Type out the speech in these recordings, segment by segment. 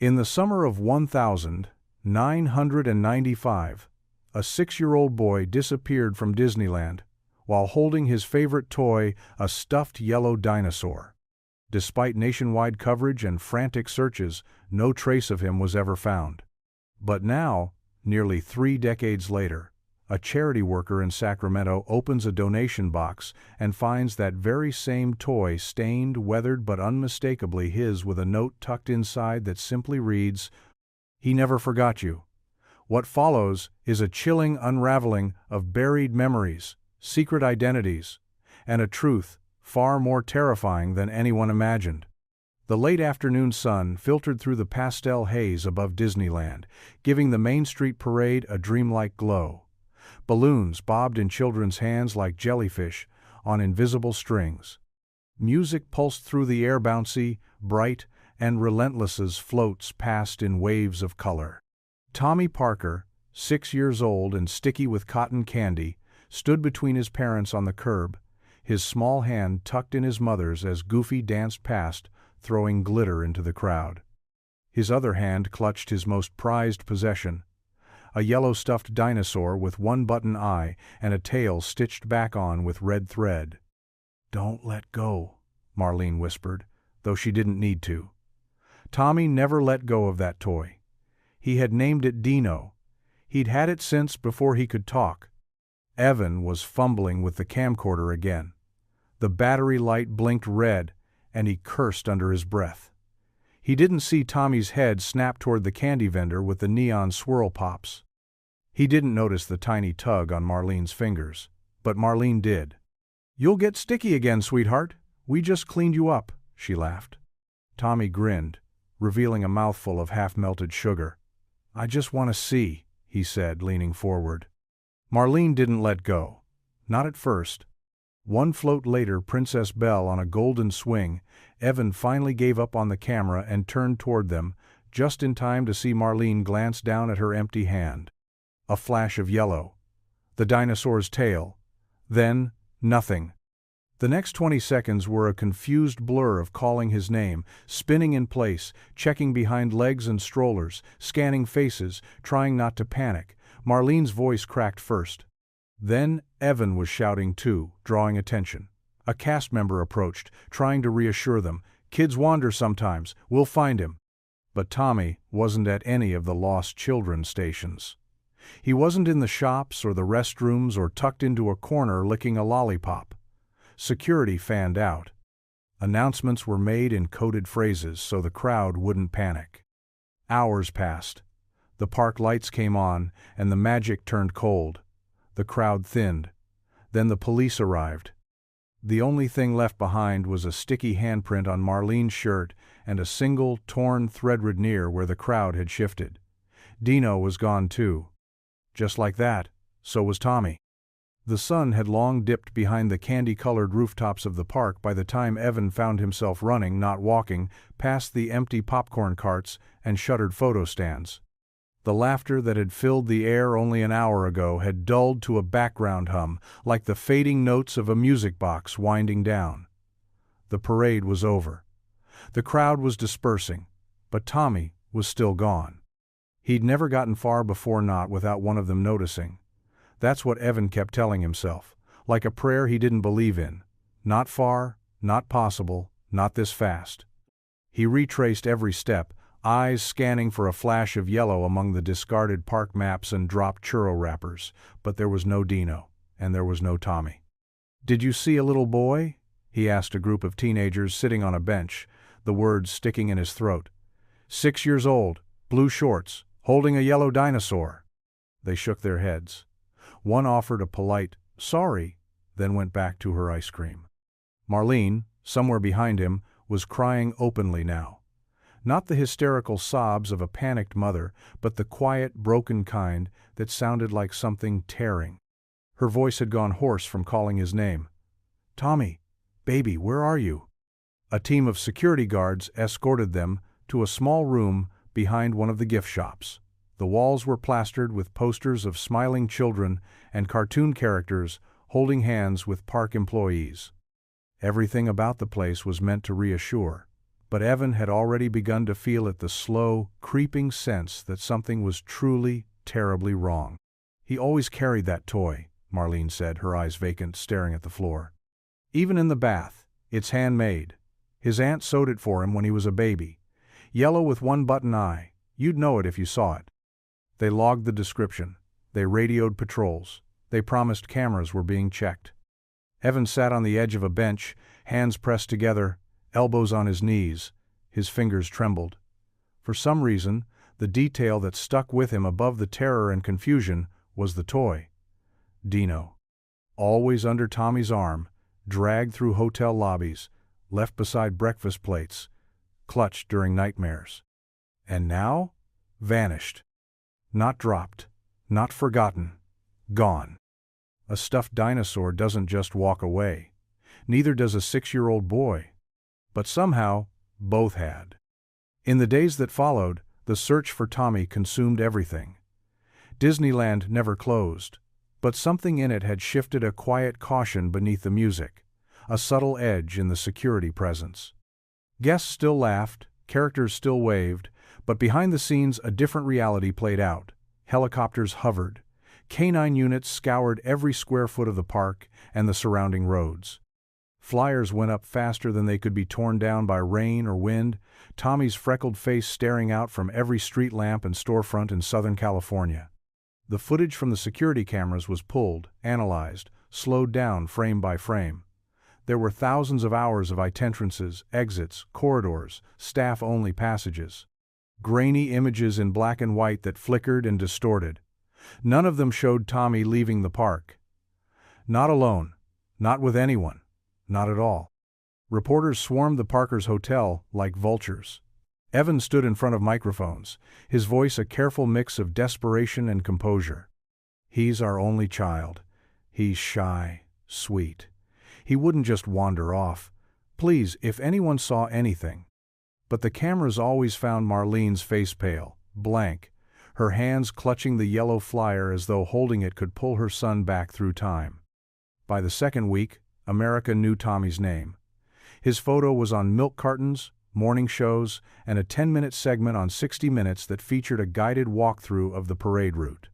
In the summer of 1995, a 6-year-old boy disappeared from Disneyland while holding his favorite toy, a stuffed yellow dinosaur. Despite nationwide coverage and frantic searches, no trace of him was ever found. But now, nearly 3 decades later, a charity worker in Sacramento opens a donation box and finds that very same toy, stained, weathered, but unmistakably his, with a note tucked inside that simply reads, "He never forgot you." What follows is a chilling unraveling of buried memories, secret identities, and a truth far more terrifying than anyone imagined. The late afternoon sun filtered through the pastel haze above Disneyland, giving the Main Street parade a dreamlike glow. Balloons bobbed in children's hands like jellyfish on invisible strings. Music pulsed through the air, bouncy, bright, and relentless as floats passed in waves of color. Tommy Parker, 6 years old and sticky with cotton candy, stood between his parents on the curb, his small hand tucked in his mother's as Goofy danced past, throwing glitter into the crowd. His other hand clutched his most prized possession, a yellow stuffed dinosaur with one button eye and a tail stitched back on with red thread. "Don't let go," Marlene whispered, though she didn't need to. Tommy never let go of that toy. He had named it Dino. He'd had it since before he could talk. Evan was fumbling with the camcorder again. The battery light blinked red, and he cursed under his breath. He didn't see Tommy's head snap toward the candy vendor with the neon swirl pops. He didn't notice the tiny tug on Marlene's fingers, but Marlene did. "You'll get sticky again, sweetheart. We just cleaned you up," she laughed. Tommy grinned, revealing a mouthful of half-melted sugar. "I just want to see," he said, leaning forward. Marlene didn't let go. Not at first. One float later, Princess Belle on a golden swing, Evan finally gave up on the camera and turned toward them, just in time to see Marlene glance down at her empty hand. A flash of yellow. The dinosaur's tail. Then, nothing. The next 20 seconds were a confused blur of calling his name, spinning in place, checking behind legs and strollers, scanning faces, trying not to panic. Marlene's voice cracked first. Then Evan was shouting too, drawing attention. A cast member approached, trying to reassure them. "Kids wander sometimes. We'll find him." But Tommy wasn't at any of the lost children stations. He wasn't in the shops or the restrooms or tucked into a corner licking a lollipop. Security fanned out. Announcements were made in coded phrases so the crowd wouldn't panic. Hours passed. The park lights came on, and the magic turned cold. The crowd thinned. Then the police arrived. The only thing left behind was a sticky handprint on Marlene's shirt and a single, torn thread near where the crowd had shifted. Dino was gone too. Just like that, so was Tommy. The sun had long dipped behind the candy-colored rooftops of the park by the time Evan found himself running, not walking, past the empty popcorn carts and shuttered photo stands. The laughter that had filled the air only an hour ago had dulled to a background hum, like the fading notes of a music box winding down. The parade was over. The crowd was dispersing, but Tommy was still gone. He'd never gotten far before, not without one of them noticing. That's what Evan kept telling himself, like a prayer he didn't believe in. Not far, not possible, not this fast. He retraced every step, eyes scanning for a flash of yellow among the discarded park maps and dropped churro wrappers, but there was no Dino, and there was no Tommy. "Did you see a little boy?" he asked a group of teenagers sitting on a bench, the words sticking in his throat. 6 years old, blue shorts, holding a yellow dinosaur." They shook their heads. One offered a polite, "Sorry," then went back to her ice cream. Marlene, somewhere behind him, was crying openly now. Not the hysterical sobs of a panicked mother, but the quiet, broken kind that sounded like something tearing. Her voice had gone hoarse from calling his name. "Tommy, baby, where are you?" A team of security guards escorted them to a small room behind one of the gift shops. The walls were plastered with posters of smiling children and cartoon characters holding hands with park employees. Everything about the place was meant to reassure, But Evan had already begun to feel the slow, creeping sense that something was truly, terribly wrong. "He always carried that toy," Marlene said, her eyes vacant, staring at the floor. "Even in the bath. It's handmade. His aunt sewed it for him when he was a baby. Yellow with one button eye. You'd know it if you saw it." They logged the description. They radioed patrols. They promised cameras were being checked. Evan sat on the edge of a bench, hands pressed together, elbows on his knees. His fingers trembled. For some reason, the detail that stuck with him above the terror and confusion was the toy. Dino. Always under Tommy's arm, dragged through hotel lobbies, left beside breakfast plates, clutched during nightmares. And now? Vanished. Not dropped. Not forgotten. Gone. A stuffed dinosaur doesn't just walk away. Neither does a 6-year-old boy. But somehow, both had. In the days that followed, the search for Tommy consumed everything. Disneyland never closed, but something in it had shifted a quiet caution beneath the music, a subtle edge in the security presence. Guests still laughed, characters still waved, but behind the scenes a different reality played out. Helicopters hovered. Canine units scoured every square foot of the park and the surrounding roads. Flyers went up faster than they could be torn down by rain or wind, Tommy's freckled face staring out from every street lamp and storefront in Southern California. The footage from the security cameras was pulled, analyzed, slowed down frame by frame. There were thousands of hours of entrances, exits, corridors, staff-only passages. Grainy images in black and white that flickered and distorted. None of them showed Tommy leaving the park. Not alone. Not with anyone. Not at all. Reporters swarmed the Parkers' hotel like vultures. Evan stood in front of microphones, his voice a careful mix of desperation and composure. "He's our only child. He's shy, sweet. He wouldn't just wander off. Please, if anyone saw anything." But the cameras always found Marlene's face pale, blank, her hands clutching the yellow flyer as though holding it could pull her son back through time. By the second week, America knew Tommy's name. His photo was on milk cartons, morning shows, and a 10-minute segment on 60 Minutes that featured a guided walkthrough of the parade route.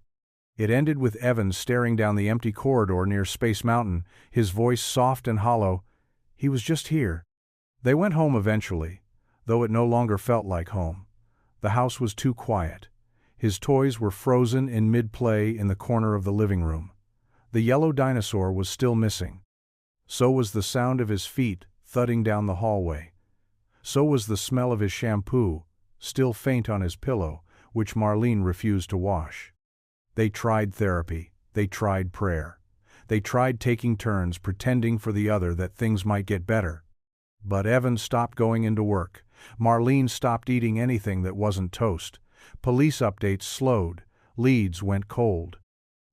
It ended with Evan staring down the empty corridor near Space Mountain, his voice soft and hollow. He was just here. They went home eventually, though it no longer felt like home. The house was too quiet. His toys were frozen in mid-play in the corner of the living room. The yellow dinosaur was still missing. So was the sound of his feet thudding down the hallway. So was the smell of his shampoo, still faint on his pillow, which Marlene refused to wash. They tried therapy. They tried prayer. They tried taking turns pretending for the other that things might get better. But Evan stopped going into work. Marlene stopped eating anything that wasn't toast. Police updates slowed. Leads went cold.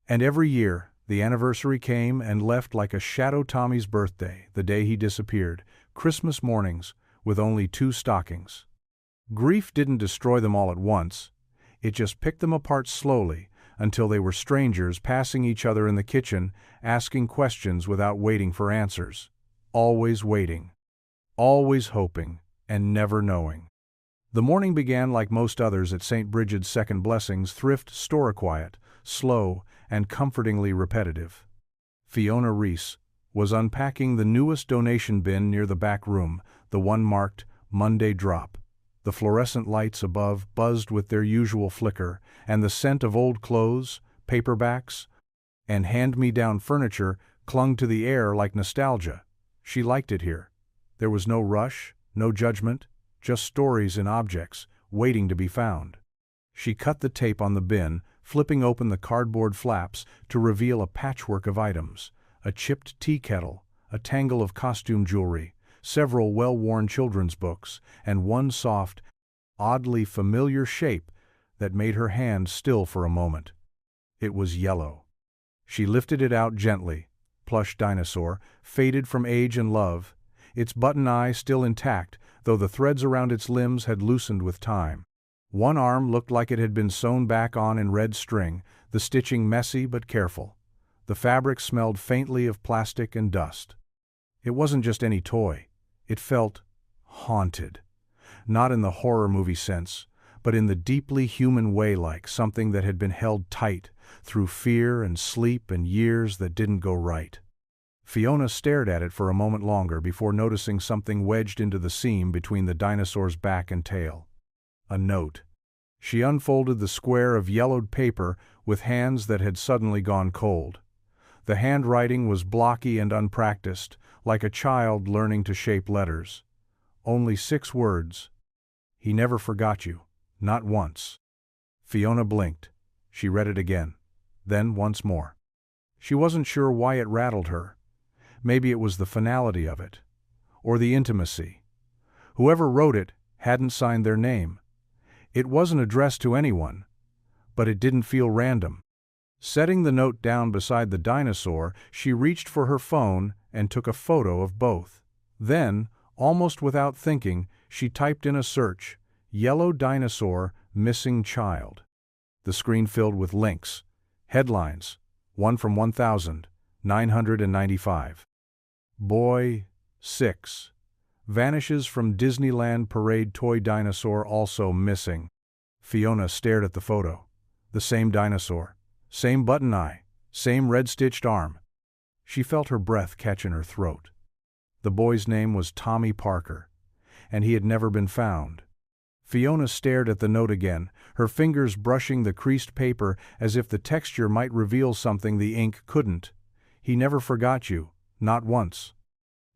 And every year, the anniversary came and left like a shadow. Tommy's birthday, the day he disappeared, Christmas mornings, with only 2 stockings. Grief didn't destroy them all at once. It just picked them apart slowly, until they were strangers passing each other in the kitchen, asking questions without waiting for answers. Always waiting. Always hoping, and never knowing. The morning began like most others at St. Bridget's Second Blessings thrift store, quiet, slow, and comfortingly repetitive. Fiona Reese was unpacking the newest donation bin near the back room, the one marked Monday Drop. The fluorescent lights above buzzed with their usual flicker, and the scent of old clothes, paperbacks, and hand-me-down furniture clung to the air like nostalgia. She liked it here. There was no rush, no judgment, just stories in objects, waiting to be found. She cut the tape on the bin, flipping open the cardboard flaps to reveal a patchwork of items, a chipped tea kettle, a tangle of costume jewelry, several well-worn children's books, and one soft, oddly familiar shape that made her hand still for a moment. It was yellow. She lifted it out gently. Plush dinosaur, faded from age and love, its button eye still intact, though the threads around its limbs had loosened with time. One arm looked like it had been sewn back on in red string, the stitching messy but careful. The fabric smelled faintly of plastic and dust. It wasn't just any toy. It felt haunted. not in the horror movie sense, but in the deeply human way, like something that had been held tight through fear and sleep and years that didn't go right. Fiona stared at it for a moment longer before noticing something wedged into the seam between the dinosaur's back and tail. A note. She unfolded the square of yellowed paper with hands that had suddenly gone cold. The handwriting was blocky and unpracticed, like a child learning to shape letters. Only 6 words. "He never forgot you. Not once." Fiona blinked. She read it again. Then once more. She wasn't sure why it rattled her. Maybe it was the finality of it. Or the intimacy. Whoever wrote it hadn't signed their name. It wasn't addressed to anyone. But it didn't feel random. Setting the note down beside the dinosaur, she reached for her phone and took a photo of both. Then, almost without thinking, she typed in a search, "Yellow dinosaur, missing child." The screen filled with links. Headlines, one from 1995. Boy, 6. Vanishes from Disneyland parade toy dinosaur also missing. Fiona stared at the photo. The same dinosaur. Same button eye. Same red-stitched arm. She felt her breath catch in her throat. The boy's name was Tommy Parker, and he had never been found. Fiona stared at the note again, her fingers brushing the creased paper as if the texture might reveal something the ink couldn't. "He never forgot you. Not once."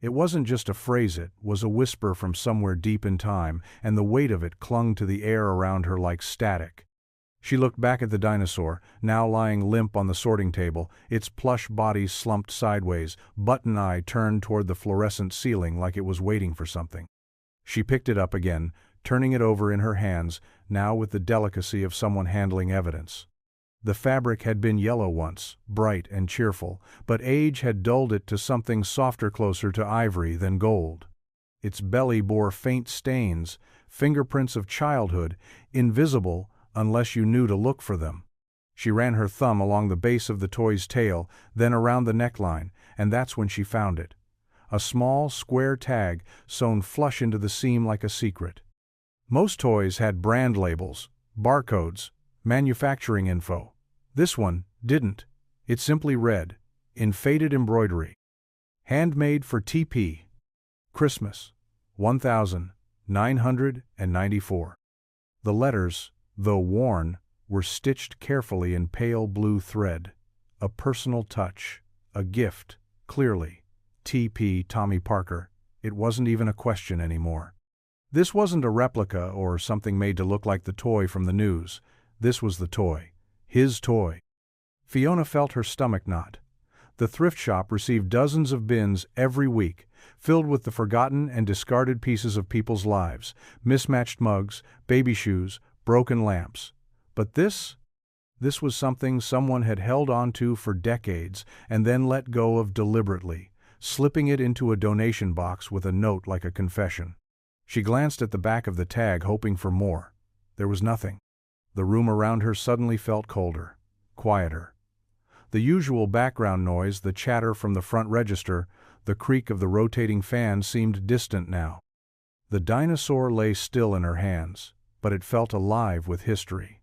It wasn't just a phrase, it was a whisper from somewhere deep in time, and the weight of it clung to the air around her like static. She looked back at the dinosaur, now lying limp on the sorting table, its plush body slumped sideways, button eye turned toward the fluorescent ceiling like it was waiting for something. She picked it up again, turning it over in her hands, now with the delicacy of someone handling evidence. The fabric had been yellow once, bright and cheerful, but age had dulled it to something softer, closer to ivory than gold. Its belly bore faint stains, fingerprints of childhood, invisible unless you knew to look for them. She ran her thumb along the base of the toy's tail, then around the neckline, and that's when she found it. A small, square tag sewn flush into the seam like a secret. Most toys had brand labels, barcodes, manufacturing info. This one didn't. It simply read, in faded embroidery, "Handmade for TP. Christmas, 1994. The letters, though worn, were stitched carefully in pale blue thread. A personal touch. A gift, clearly. TP Tommy Parker. It wasn't even a question anymore. This wasn't a replica or something made to look like the toy from the news. This was the toy. His toy. Fiona felt her stomach knot. The thrift shop received dozens of bins every week, filled with the forgotten and discarded pieces of people's lives, mismatched mugs, baby shoes, broken lamps. But this was something someone had held on to for decades and then let go of deliberately, slipping it into a donation box with a note like a confession. She glanced at the back of the tag, hoping for more. There was nothing. The room around her suddenly felt colder, quieter. The usual background noise, the chatter from the front register, the creak of the rotating fan seemed distant now. The dinosaur lay still in her hands, but it felt alive with history.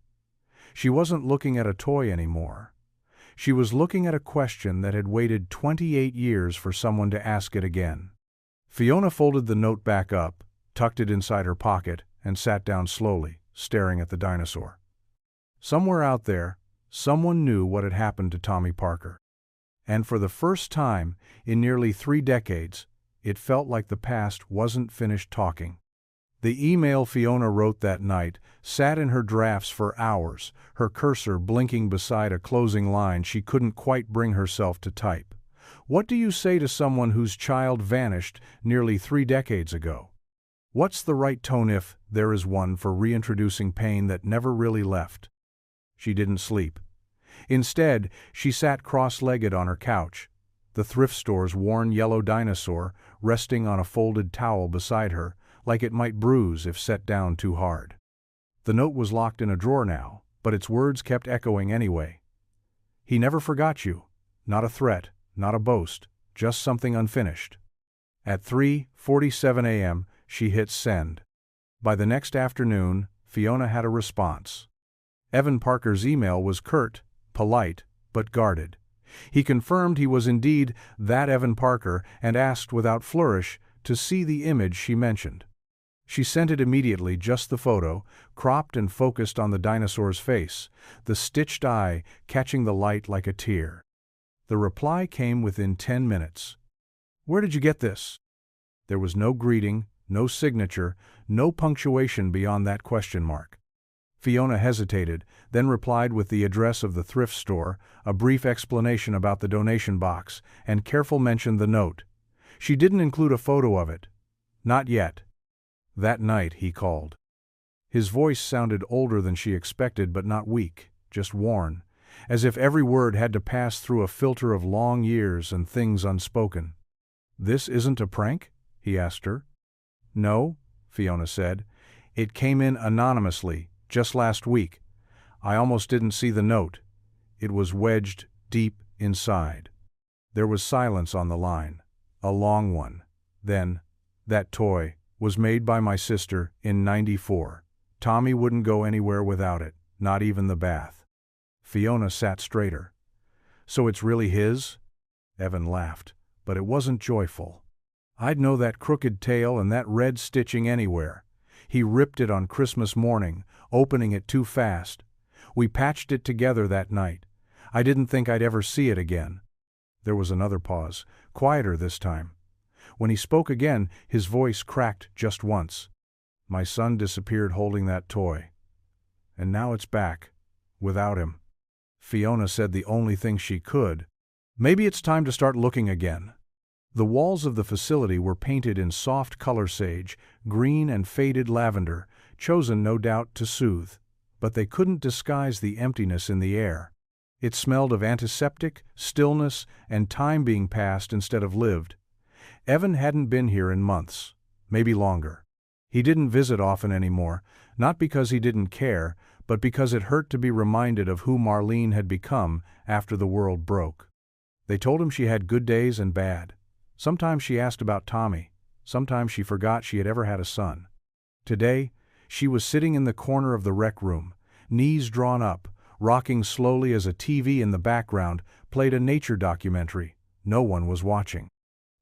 She wasn't looking at a toy anymore. She was looking at a question that had waited 28 years for someone to ask it again. Fiona folded the note back up, tucked it inside her pocket, and sat down slowly, staring at the dinosaur. Somewhere out there, someone knew what had happened to Tommy Parker. And for the first time in nearly 3 decades, it felt like the past wasn't finished talking. The email Fiona wrote that night sat in her drafts for hours, her cursor blinking beside a closing line she couldn't quite bring herself to type. What do you say to someone whose child vanished nearly 3 decades ago? What's the right tone if there is one for reintroducing pain that never really left? She didn't sleep. Instead, she sat cross-legged on her couch, the thrift store's worn yellow dinosaur resting on a folded towel beside her, like it might bruise if set down too hard. The note was locked in a drawer now, but its words kept echoing anyway. He never forgot you. Not a threat, not a boast, just something unfinished. At 3:47 a.m., she hit send. By the next afternoon, Fiona had a response. Evan Parker's email was curt, polite, but guarded. He confirmed he was indeed that Evan Parker and asked without flourish to see the image she mentioned. She sent it immediately, just the photo, cropped and focused on the dinosaur's face, the stitched eye catching the light like a tear. The reply came within 10 minutes. "Where did you get this?" There was no greeting, no signature, no punctuation beyond that question mark. Fiona hesitated, then replied with the address of the thrift store, a brief explanation about the donation box, and careful mention the note. She didn't include a photo of it. Not yet. That night he called. His voice sounded older than she expected, but not weak, just worn, as if every word had to pass through a filter of long years and things unspoken. "This isn't a prank?" he asked her. "No," Fiona said. "It came in anonymously, just last week. I almost didn't see the note. It was wedged deep inside." There was silence on the line, a long one. Then, "That toy was made by my sister in '94. Tommy wouldn't go anywhere without it, not even the bath." Fiona sat straighter. "So it's really his?" Evan laughed, but it wasn't joyful. "I'd know that crooked tail and that red stitching anywhere. He ripped it on Christmas morning, opening it too fast. We patched it together that night. I didn't think I'd ever see it again." There was another pause, quieter this time. When he spoke again, his voice cracked just once. "My son disappeared holding that toy. And now it's back, without him." Fiona said the only thing she could. "Maybe it's time to start looking again." The walls of the facility were painted in soft color sage, green and faded lavender, chosen no doubt to soothe. But they couldn't disguise the emptiness in the air. It smelled of antiseptic, stillness, and time being passed instead of lived. Evan hadn't been here in months, maybe longer. He didn't visit often anymore, not because he didn't care, but because it hurt to be reminded of who Marlene had become after the world broke. They told him she had good days and bad. Sometimes she asked about Tommy. Sometimes she forgot she had ever had a son. Today, she was sitting in the corner of the rec room, knees drawn up, rocking slowly as a TV in the background played a nature documentary. No one was watching.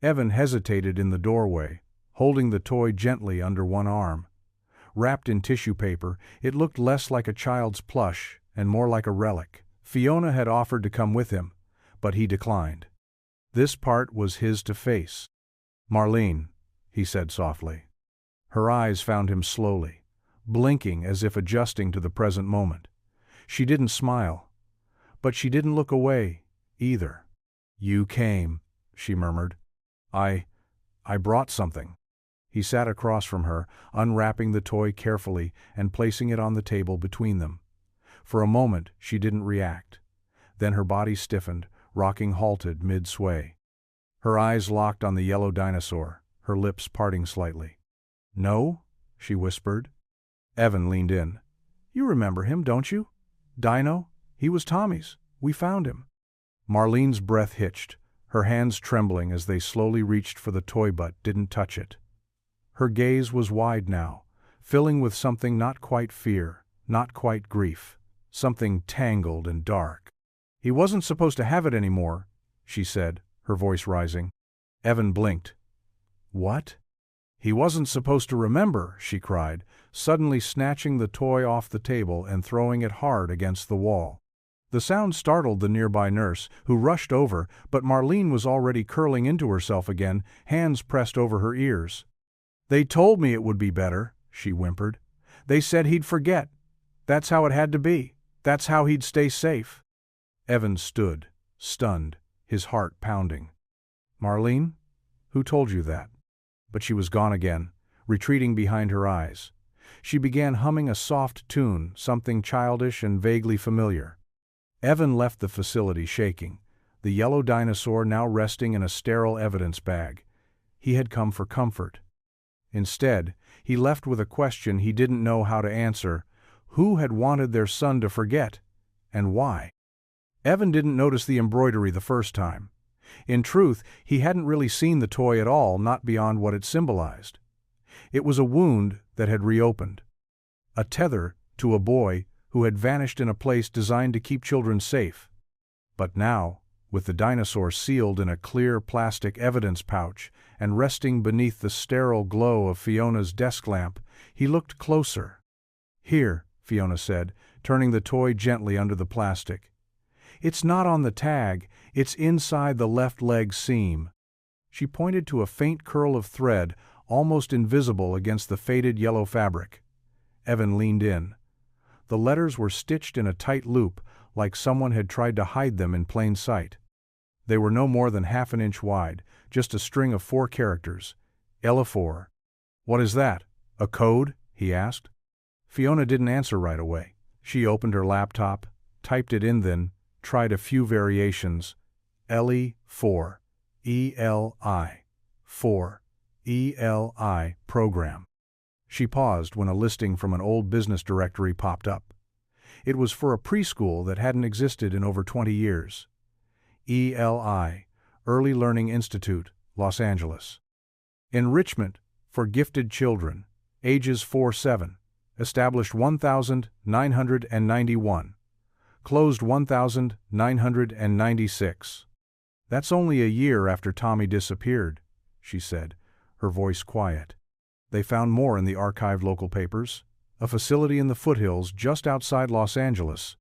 Evan hesitated in the doorway, holding the toy gently under one arm. Wrapped in tissue paper, it looked less like a child's plush and more like a relic. Fiona had offered to come with him, but he declined. This part was his to face. "Marlene," he said softly. Her eyes found him slowly, blinking as if adjusting to the present moment. She didn't smile, but she didn't look away, either. "You came," she murmured. I brought something." He sat across from her, unwrapping the toy carefully and placing it on the table between them. For a moment, she didn't react. Then her body stiffened, rocking halted mid-sway. Her eyes locked on the yellow dinosaur, her lips parting slightly. "No?" she whispered. Evan leaned in. "You remember him, don't you? Dino? He was Tommy's. We found him." Marlene's breath hitched, her hands trembling as they slowly reached for the toy but didn't touch it. Her gaze was wide now, filling with something not quite fear, not quite grief, something tangled and dark. "He wasn't supposed to have it anymore," she said, her voice rising. Evan blinked. "What?" "He wasn't supposed to remember," she cried, suddenly snatching the toy off the table and throwing it hard against the wall. The sound startled the nearby nurse, who rushed over, but Marlene was already curling into herself again, hands pressed over her ears. "They told me it would be better," she whimpered. "They said he'd forget. That's how it had to be. That's how he'd stay safe." Evan stood, stunned, his heart pounding. "Marlene? Who told you that?" But she was gone again, retreating behind her eyes. She began humming a soft tune, something childish and vaguely familiar. Evan left the facility shaking, the yellow dinosaur now resting in a sterile evidence bag. He had come for comfort. Instead, he left with a question he didn't know how to answer. Who had wanted their son to forget, and why? Evan didn't notice the embroidery the first time. In truth, he hadn't really seen the toy at all, not beyond what it symbolized. It was a wound, that had reopened. A tether to a boy who had vanished in a place designed to keep children safe. But now, with the dinosaur sealed in a clear plastic evidence pouch and resting beneath the sterile glow of Fiona's desk lamp, he looked closer. "Here," Fiona said, turning the toy gently under the plastic. "It's not on the tag, it's inside the left leg seam." She pointed to a faint curl of thread, almost invisible against the faded yellow fabric. Evan leaned in. The letters were stitched in a tight loop, like someone had tried to hide them in plain sight. They were no more than half an inch wide, just a string of 4 characters. Ela4. "What is that? A code?" he asked. Fiona didn't answer right away. She opened her laptop, typed it in, then tried a few variations. Eli4. ELI. 4. ELI program. She paused when a listing from an old business directory popped up. It was for a preschool that hadn't existed in over 20 years. ELI, Early Learning Institute, Los Angeles. Enrichment for gifted children, ages 4-7, established 1991, closed 1996. "That's only a year after Tommy disappeared," she said, her voice quiet. They found more in the archived local papers. A facility in the foothills just outside Los Angeles,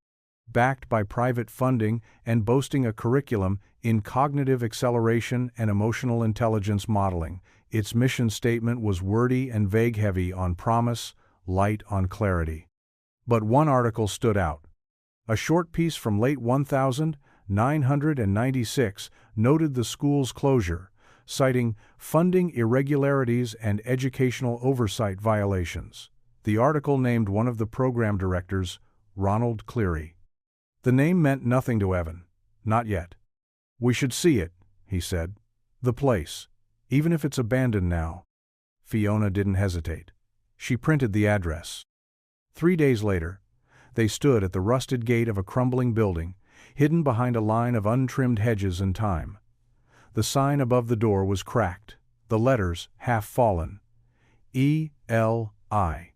backed by private funding and boasting a curriculum in cognitive acceleration and emotional intelligence modeling. Its mission statement was wordy and vague, heavy on promise, light on clarity. But one article stood out. A short piece from late 1996 noted the school's closure, citing funding irregularities and educational oversight violations. The article named one of the program directors, Ronald Cleary. The name meant nothing to Evan. Not yet. "We should see it," he said. "The place. Even if it's abandoned now." Fiona didn't hesitate. She printed the address. 3 days later, they stood at the rusted gate of a crumbling building, hidden behind a line of untrimmed hedges and thyme. The sign above the door was cracked, the letters half fallen. ELI.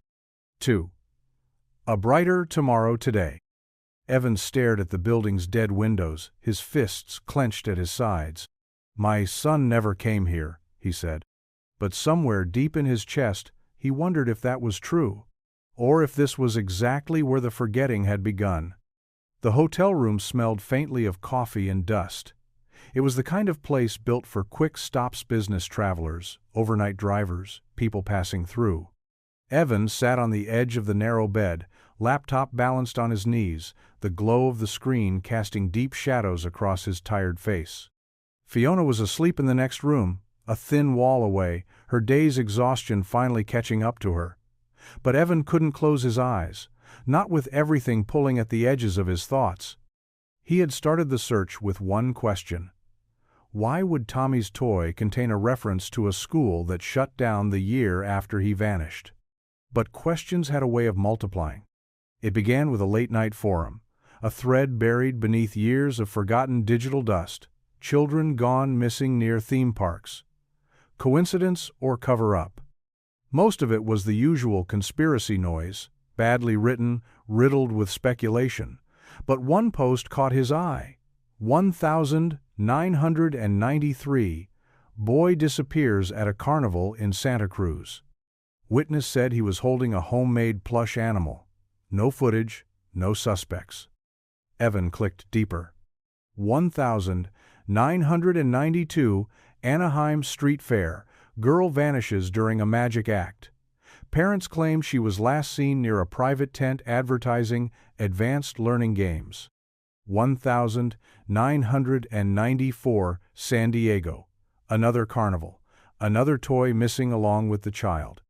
2. A brighter tomorrow today. Evan stared at the building's dead windows, his fists clenched at his sides. "My son never came here," he said. But somewhere deep in his chest, he wondered if that was true, or if this was exactly where the forgetting had begun. The hotel room smelled faintly of coffee and dust. It was the kind of place built for quick stops business travelers, overnight drivers, people passing through. Evan sat on the edge of the narrow bed, laptop balanced on his knees, the glow of the screen casting deep shadows across his tired face. Fiona was asleep in the next room, a thin wall away, her day's exhaustion finally catching up to her. But Evan couldn't close his eyes, not with everything pulling at the edges of his thoughts. He had started the search with one question. Why would Tommy's toy contain a reference to a school that shut down the year after he vanished? But questions had a way of multiplying. It began with a late-night forum, a thread buried beneath years of forgotten digital dust, children gone missing near theme parks. Coincidence or cover-up? Most of it was the usual conspiracy noise, badly written, riddled with speculation. But one post caught his eye. 1993, boy disappears at a carnival in Santa Cruz. Witness said he was holding a homemade plush animal. No footage, no suspects. Evan clicked deeper. 1992, Anaheim Street Fair. Girl vanishes during a magic act. Parents claim she was last seen near a private tent advertising advanced learning games. 1994, San Diego. Another carnival. Another toy missing along with the child.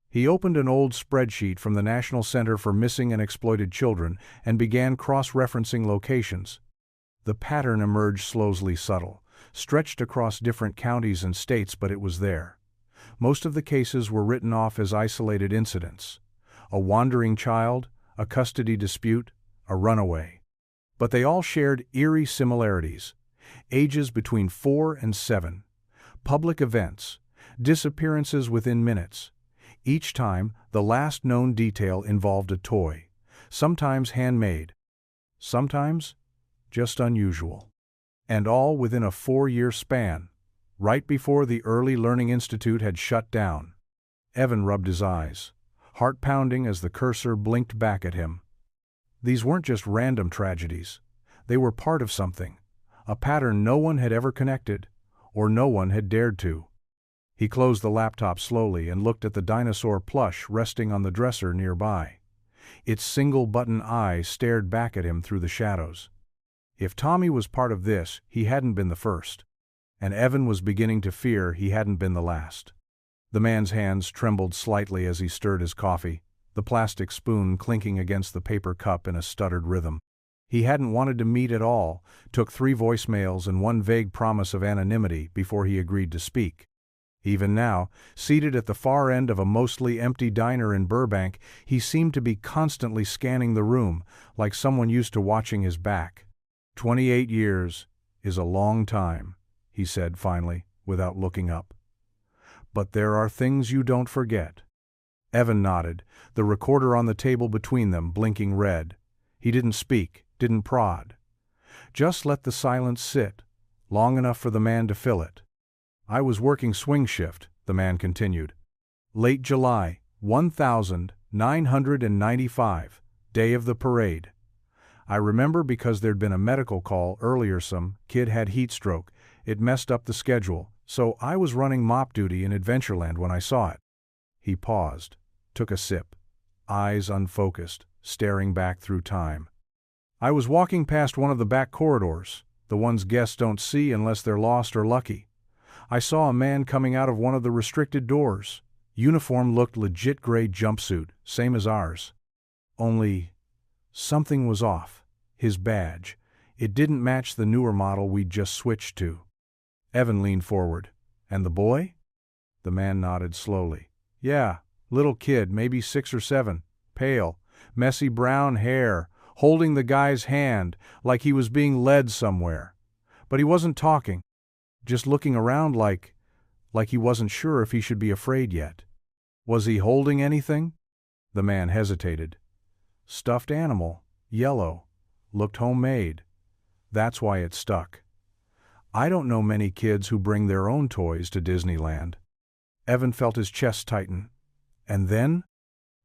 He opened an old spreadsheet from the National Center for Missing and Exploited Children and began cross-referencing locations. The pattern emerged slowly, subtle, stretched across different counties and states, but it was there. Most of the cases were written off as isolated incidents. A wandering child, a custody dispute, a runaway. But they all shared eerie similarities. Ages between 4 and 7. Public events. Disappearances within minutes. Each time, the last known detail involved a toy, sometimes handmade, sometimes just unusual. And all within a 4-year span, right before the Early Learning Institute had shut down. Evan rubbed his eyes, heart pounding as the cursor blinked back at him. These weren't just random tragedies. They were part of something, a pattern no one had ever connected, or no one had dared to. He closed the laptop slowly and looked at the dinosaur plush resting on the dresser nearby. Its single-button eye stared back at him through the shadows. If Tommy was part of this, he hadn't been the first. And Evan was beginning to fear he hadn't been the last. The man's hands trembled slightly as he stirred his coffee, the plastic spoon clinking against the paper cup in a stuttered rhythm. He hadn't wanted to meet at all, took 3 voicemails and 1 vague promise of anonymity before he agreed to speak. Even now, seated at the far end of a mostly empty diner in Burbank, he seemed to be constantly scanning the room, like someone used to watching his back. 28 years is a long time, he said finally, without looking up. But there are things you don't forget. Evan nodded, the recorder on the table between them blinking red. He didn't speak, didn't prod. Just let the silence sit, long enough for the man to fill it. I was working swing shift, the man continued. Late July, 1995, day of the parade. I remember because there'd been a medical call earlier. Some kid had heat stroke. It messed up the schedule, so I was running mop duty in Adventureland when I saw it. He paused, took a sip, eyes unfocused, staring back through time. I was walking past one of the back corridors, the ones guests don't see unless they're lost or lucky. I saw a man coming out of one of the restricted doors. Uniform looked legit gray jumpsuit, same as ours. Only, something was off. His badge. It didn't match the newer model we'd just switched to. Evan leaned forward. And the boy? The man nodded slowly. Yeah, little kid, maybe 6 or 7, pale, messy brown hair, holding the guy's hand like he was being led somewhere. But he wasn't talking, just looking around like he wasn't sure if he should be afraid yet. Was he holding anything? The man hesitated. Stuffed animal, yellow, looked homemade. That's why it stuck. I don't know many kids who bring their own toys to Disneyland. Evan felt his chest tighten. And then?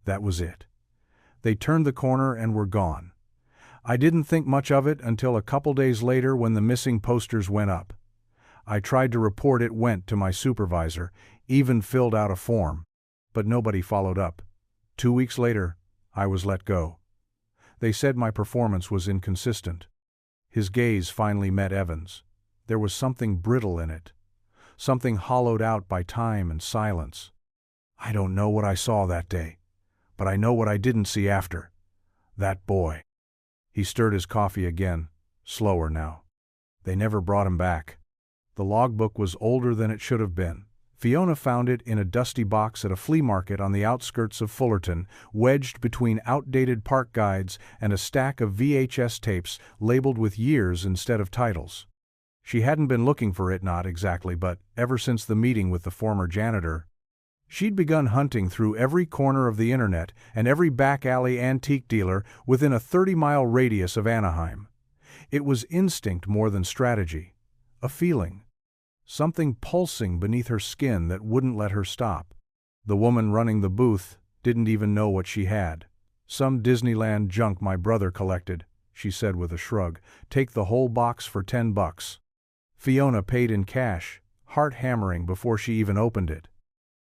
That was it. They turned the corner and were gone. I didn't think much of it until a couple days later when the missing posters went up. I tried to report it went to my supervisor, even filled out a form. But nobody followed up. 2 weeks later, I was let go. They said my performance was inconsistent. His gaze finally met Evan's. There was something brittle in it. Something hollowed out by time and silence. I don't know what I saw that day, but I know what I didn't see after. That boy. He stirred his coffee again, slower now. They never brought him back. The logbook was older than it should have been. Fiona found it in a dusty box at a flea market on the outskirts of Fullerton, wedged between outdated park guides and a stack of VHS tapes labeled with years instead of titles. She hadn't been looking for it, not exactly, but ever since the meeting with the former janitor, she'd begun hunting through every corner of the internet and every back-alley antique dealer within a 30-mile radius of Anaheim. It was instinct more than strategy, a feeling. Something pulsing beneath her skin that wouldn't let her stop. The woman running the booth didn't even know what she had. Some Disneyland junk my brother collected, she said with a shrug. Take the whole box for $10. Fiona paid in cash, heart hammering before she even opened it.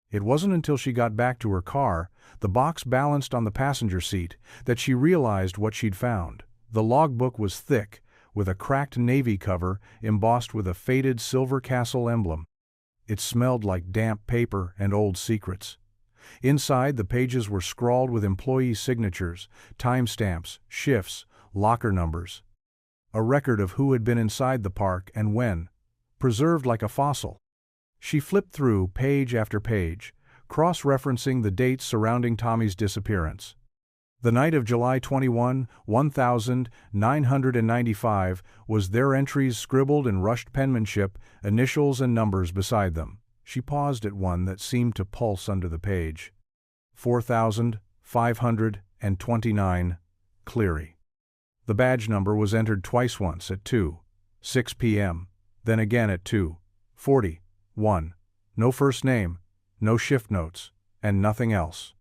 It wasn't until she got back to her car, the box balanced on the passenger seat, that she realized what she'd found. The logbook was thick, with a cracked navy cover embossed with a faded Silver Castle emblem. It smelled like damp paper and old secrets. Inside, the pages were scrawled with employee signatures, timestamps, shifts, locker numbers. A record of who had been inside the park and when, preserved like a fossil. She flipped through page after page, cross-referencing the dates surrounding Tommy's disappearance. The night of July 21, 1995, was their entries scribbled in rushed penmanship, initials and numbers beside them. She paused at one that seemed to pulse under the page. 4529, Cleary. The badge number was entered twice, once at 2:06 p.m., then again at 2:41. No first name, no shift notes, and nothing else.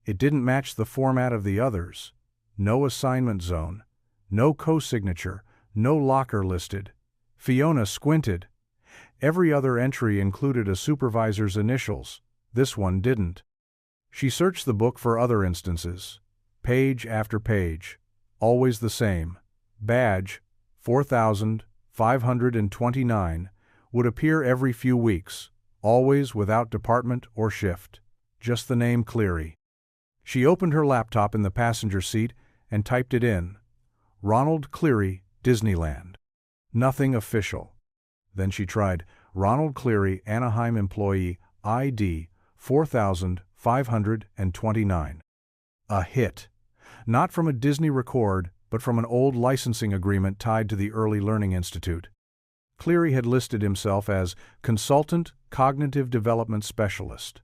It didn't match the format of the others. No assignment zone, no co-signature, no locker listed. Fiona squinted. Every other entry included a supervisor's initials. This one didn't. She searched the book for other instances. Page after page. Always the same. Badge 4529 would appear every few weeks, always without department or shift. Just the name Cleary. She opened her laptop in the passenger seat and typed it in. Ronald Cleary, Disneyland. Nothing official. Then she tried Ronald Cleary, Anaheim employee, ID 4529. A hit. Not from a Disney record, but from an old licensing agreement tied to the Early Learning Institute. Cleary had listed himself as Consultant Cognitive Development Specialist.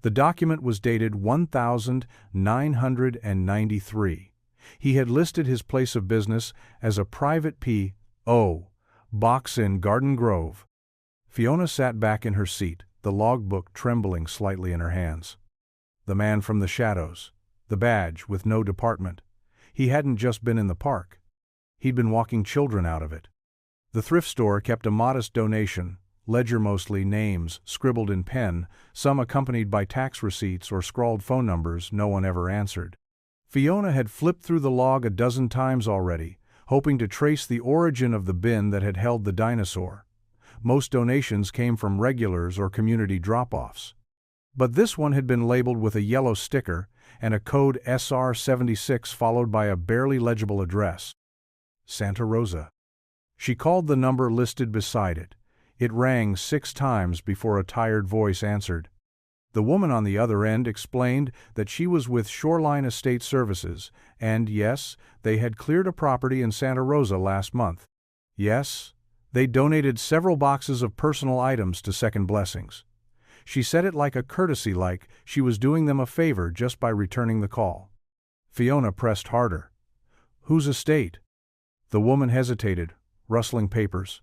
The document was dated 1993. He had listed his place of business as a private P.O. box in Garden Grove. Fiona sat back in her seat, the logbook trembling slightly in her hands. The man from the shadows. The badge with no department. He hadn't just been in the park. He'd been walking children out of it. The thrift store kept a modest donation, ledger mostly names scribbled in pen, some accompanied by tax receipts or scrawled phone numbers no one ever answered. Fiona had flipped through the log a dozen times already, hoping to trace the origin of the bin that had held the dinosaur. Most donations came from regulars or community drop-offs. But this one had been labeled with a yellow sticker and a code SR76 followed by a barely legible address. Santa Rosa. She called the number listed beside it. It rang 6 times before a tired voice answered. The woman on the other end explained that she was with Shoreline Estate Services, and yes, they had cleared a property in Santa Rosa last month. Yes, they donated several boxes of personal items to Second Blessings. She said it like a courtesy, like she was doing them a favor just by returning the call. Fiona pressed harder. Whose estate? The woman hesitated, rustling papers.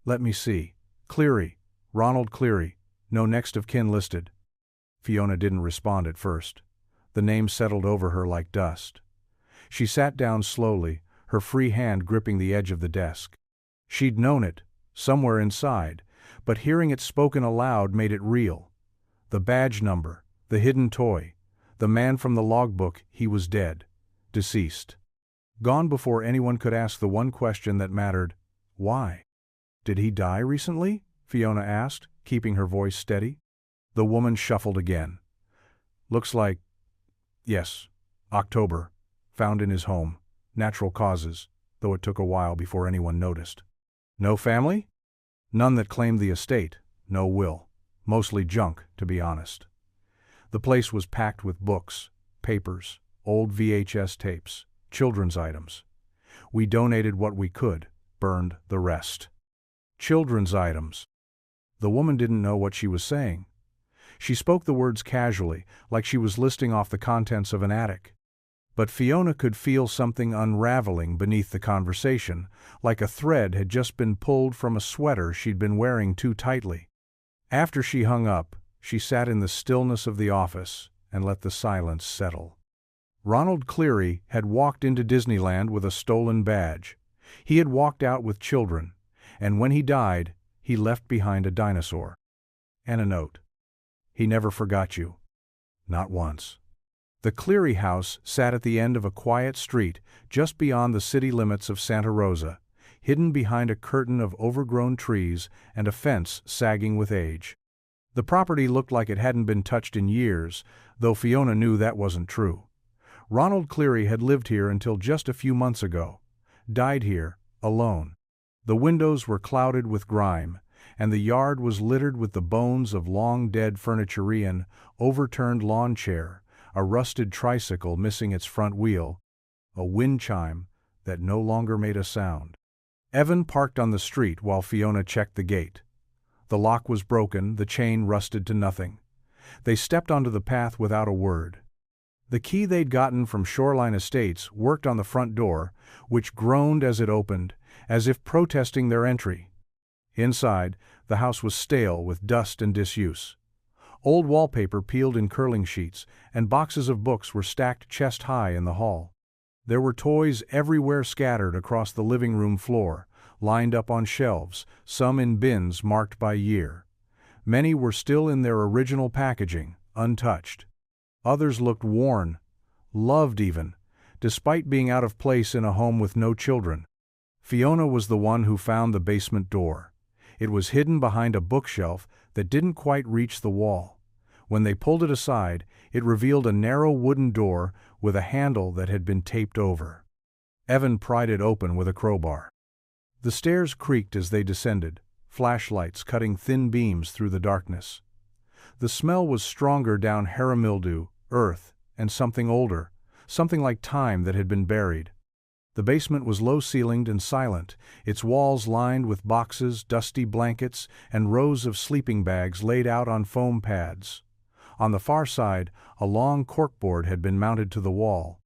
Let me see. Cleary. Ronald Cleary. No next of kin listed. Fiona didn't respond at first. The name settled over her like dust. She sat down slowly, her free hand gripping the edge of the desk. She'd known it, somewhere inside, but hearing it spoken aloud made it real. The badge number, the hidden toy, the man from the logbook, he was dead, deceased. Gone before anyone could ask the one question that mattered. Why? Did he die recently? Fiona asked, keeping her voice steady. The woman shuffled again. Looks like, yes, October, found in his home, natural causes, though it took a while before anyone noticed. No family? None that claimed the estate, no will, mostly junk, to be honest. The place was packed with books, papers, old VHS tapes, children's items. We donated what we could, burned the rest. Children's items. The woman didn't know what she was saying. She spoke the words casually, like she was listing off the contents of an attic. But Fiona could feel something unraveling beneath the conversation, like a thread had just been pulled from a sweater she'd been wearing too tightly. After she hung up, she sat in the stillness of the office and let the silence settle. Ronald Cleary had walked into Disneyland with a stolen badge. He had walked out with children, and when he died, he left behind a dinosaur. And a note. He never forgot you. Not once. The Cleary house sat at the end of a quiet street just beyond the city limits of Santa Rosa, hidden behind a curtain of overgrown trees and a fence sagging with age. The property looked like it hadn't been touched in years, though Fiona knew that wasn't true. Ronald Cleary had lived here until just a few months ago. Died here, alone. The windows were clouded with grime, and the yard was littered with the bones of long-dead furniturian, overturned lawn chair, a rusted tricycle missing its front wheel, a wind chime that no longer made a sound. Evan parked on the street while Fiona checked the gate. The lock was broken, the chain rusted to nothing. They stepped onto the path without a word. The key they'd gotten from Shoreline Estates worked on the front door, which groaned as it opened, as if protesting their entry. Inside, the house was stale with dust and disuse. Old wallpaper peeled in curling sheets, and boxes of books were stacked chest-high in the hall. There were toys everywhere scattered across the living room floor, lined up on shelves, some in bins marked by year. Many were still in their original packaging, untouched. Others looked worn, loved even, despite being out of place in a home with no children. Fiona was the one who found the basement door. It was hidden behind a bookshelf that didn't quite reach the wall. When they pulled it aside, it revealed a narrow wooden door with a handle that had been taped over. Evan pried it open with a crowbar. The stairs creaked as they descended, flashlights cutting thin beams through the darkness. The smell was stronger down mildew, earth, and something older, something like time that had been buried. The basement was low-ceilinged and silent, its walls lined with boxes, dusty blankets, and rows of sleeping bags laid out on foam pads. On the far side, a long corkboard had been mounted to the wall.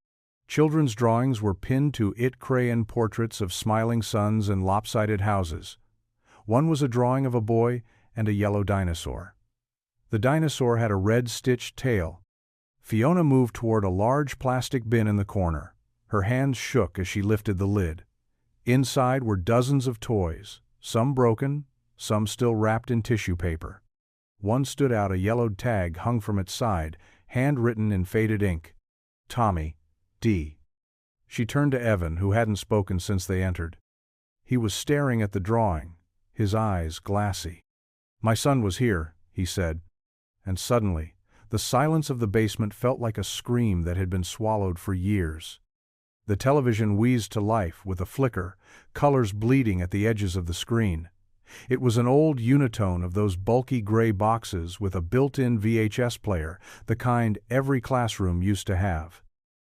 Children's drawings were pinned to it crayon portraits of smiling suns and lopsided houses. One was a drawing of a boy and a yellow dinosaur. The dinosaur had a red-stitched tail. Fiona moved toward a large plastic bin in the corner. Her hands shook as she lifted the lid. Inside were dozens of toys, some broken, some still wrapped in tissue paper. One stood out, a yellowed tag hung from its side, handwritten in faded ink. Tommy, D. She turned to Evan, who hadn't spoken since they entered. He was staring at the drawing, his eyes glassy. "My son was here," he said. And suddenly, the silence of the basement felt like a scream that had been swallowed for years. The television wheezed to life with a flicker, colors bleeding at the edges of the screen. It was an old unitone of those bulky gray boxes with a built-in VHS player, the kind every classroom used to have.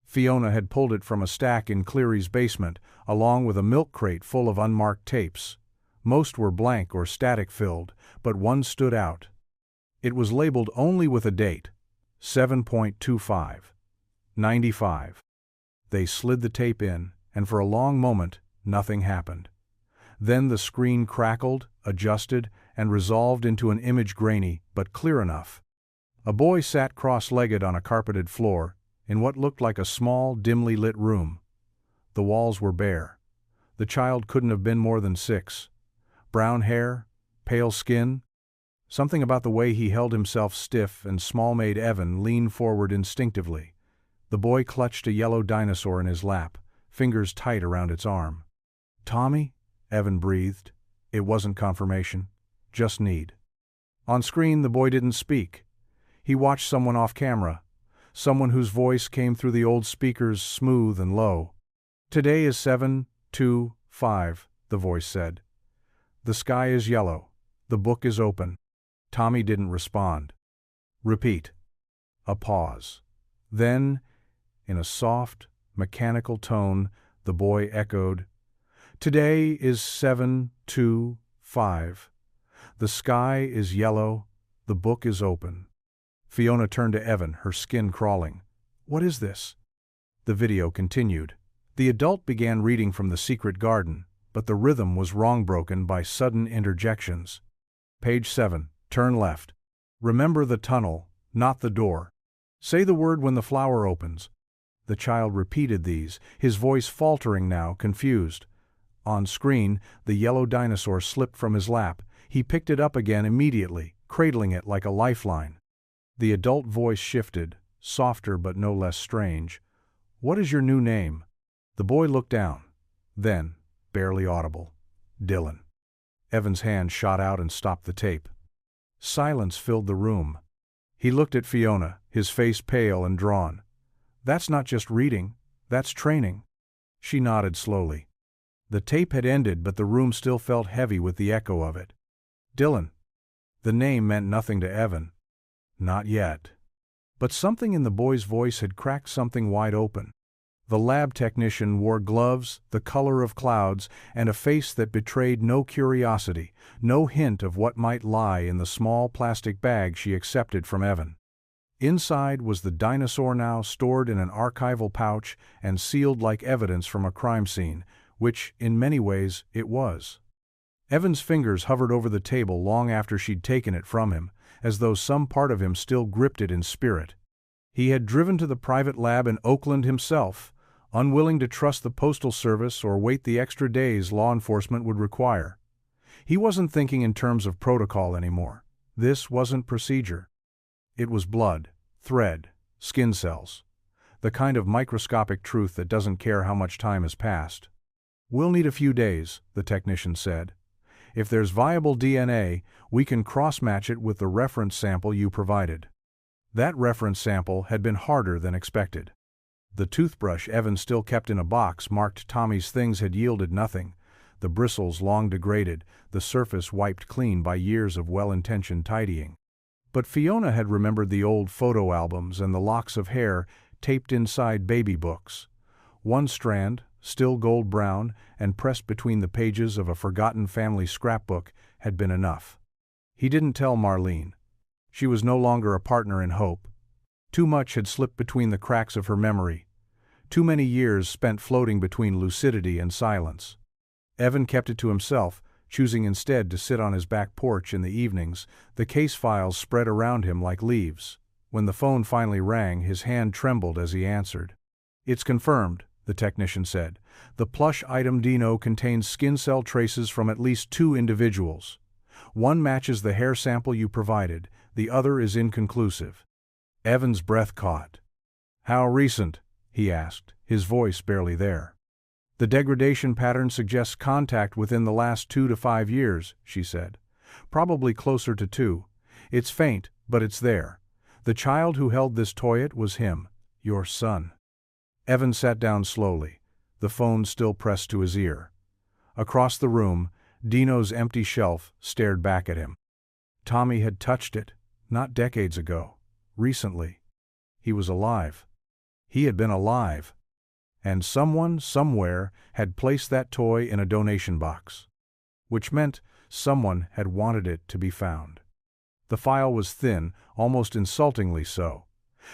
Fiona had pulled it from a stack in Cleary's basement, along with a milk crate full of unmarked tapes. Most were blank or static-filled, but one stood out. It was labeled only with a date, 7.25, 95. They slid the tape in, and for a long moment, nothing happened. Then the screen crackled, adjusted, and resolved into an image grainy, but clear enough. A boy sat cross-legged on a carpeted floor, in what looked like a small, dimly lit room. The walls were bare. The child couldn't have been more than 6. Brown hair, pale skin. Something about the way he held himself stiff and small made Evan lean forward instinctively. The boy clutched a yellow dinosaur in his lap, fingers tight around its arm. "Tommy?" Evan breathed. It wasn't confirmation, just need. On screen, the boy didn't speak. He watched someone off camera, someone whose voice came through the old speakers smooth and low. "Today is 7/2/5, the voice said. "The sky is yellow. The book is open." Tommy didn't respond. "Repeat." A pause. Then, in a soft, mechanical tone, the boy echoed, "Today is 7/2/5. The sky is yellow. The book is open." Fiona turned to Evan, her skin crawling. "What is this?" The video continued. The adult began reading from The Secret Garden, but the rhythm was wrong-broken by sudden interjections. "Page 7, turn left. Remember the tunnel, not the door. Say the word when the flower opens." The child repeated these, his voice faltering now, confused. On screen, the yellow dinosaur slipped from his lap. He picked it up again immediately, cradling it like a lifeline. The adult voice shifted, softer but no less strange. "What is your new name?" The boy looked down. Then, barely audible, "Dylan." Evan's hand shot out and stopped the tape. Silence filled the room. He looked at Fiona, his face pale and drawn. "That's not just reading, that's training." She nodded slowly. The tape had ended, but the room still felt heavy with the echo of it. Dylan. The name meant nothing to Evan. Not yet. But something in the boy's voice had cracked something wide open. The lab technician wore gloves, the color of clouds, and a face that betrayed no curiosity, no hint of what might lie in the small plastic bag she accepted from Evan. Inside was the dinosaur, now stored in an archival pouch and sealed like evidence from a crime scene, which, in many ways, it was. Evan's fingers hovered over the table long after she'd taken it from him, as though some part of him still gripped it in spirit. He had driven to the private lab in Oakland himself, unwilling to trust the Postal Service or wait the extra days law enforcement would require. He wasn't thinking in terms of protocol anymore. This wasn't procedure. It was blood, thread, skin cells. The kind of microscopic truth that doesn't care how much time has passed. "We'll need a few days," the technician said. "If there's viable DNA, we can cross-match it with the reference sample you provided." That reference sample had been harder than expected. The toothbrush Evan still kept in a box marked Tommy's things had yielded nothing, the bristles long degraded, the surface wiped clean by years of well-intentioned tidying. But Fiona had remembered the old photo albums and the locks of hair taped inside baby books. One strand, still gold brown and pressed between the pages of a forgotten family scrapbook, had been enough. He didn't tell Marlene. She was no longer a partner in hope. Too much had slipped between the cracks of her memory. Too many years spent floating between lucidity and silence. Evan kept it to himself, choosing instead to sit on his back porch in the evenings, the case files spread around him like leaves. When the phone finally rang, his hand trembled as he answered. "It's confirmed," the technician said. "The plush item Dino contains skin cell traces from at least 2 individuals. One matches the hair sample you provided, the other is inconclusive." Evan's breath caught. "How recent?" he asked, his voice barely there. "The degradation pattern suggests contact within the last 2 to 5 years, she said. "Probably closer to 2. It's faint, but it's there. The child who held this toy was him, your son." Evan sat down slowly, the phone still pressed to his ear. Across the room, Dino's empty shelf stared back at him. Tommy had touched it, not decades ago, recently. He was alive. He had been alive. And someone, somewhere, had placed that toy in a donation box. Which meant someone had wanted it to be found. The file was thin, almost insultingly so.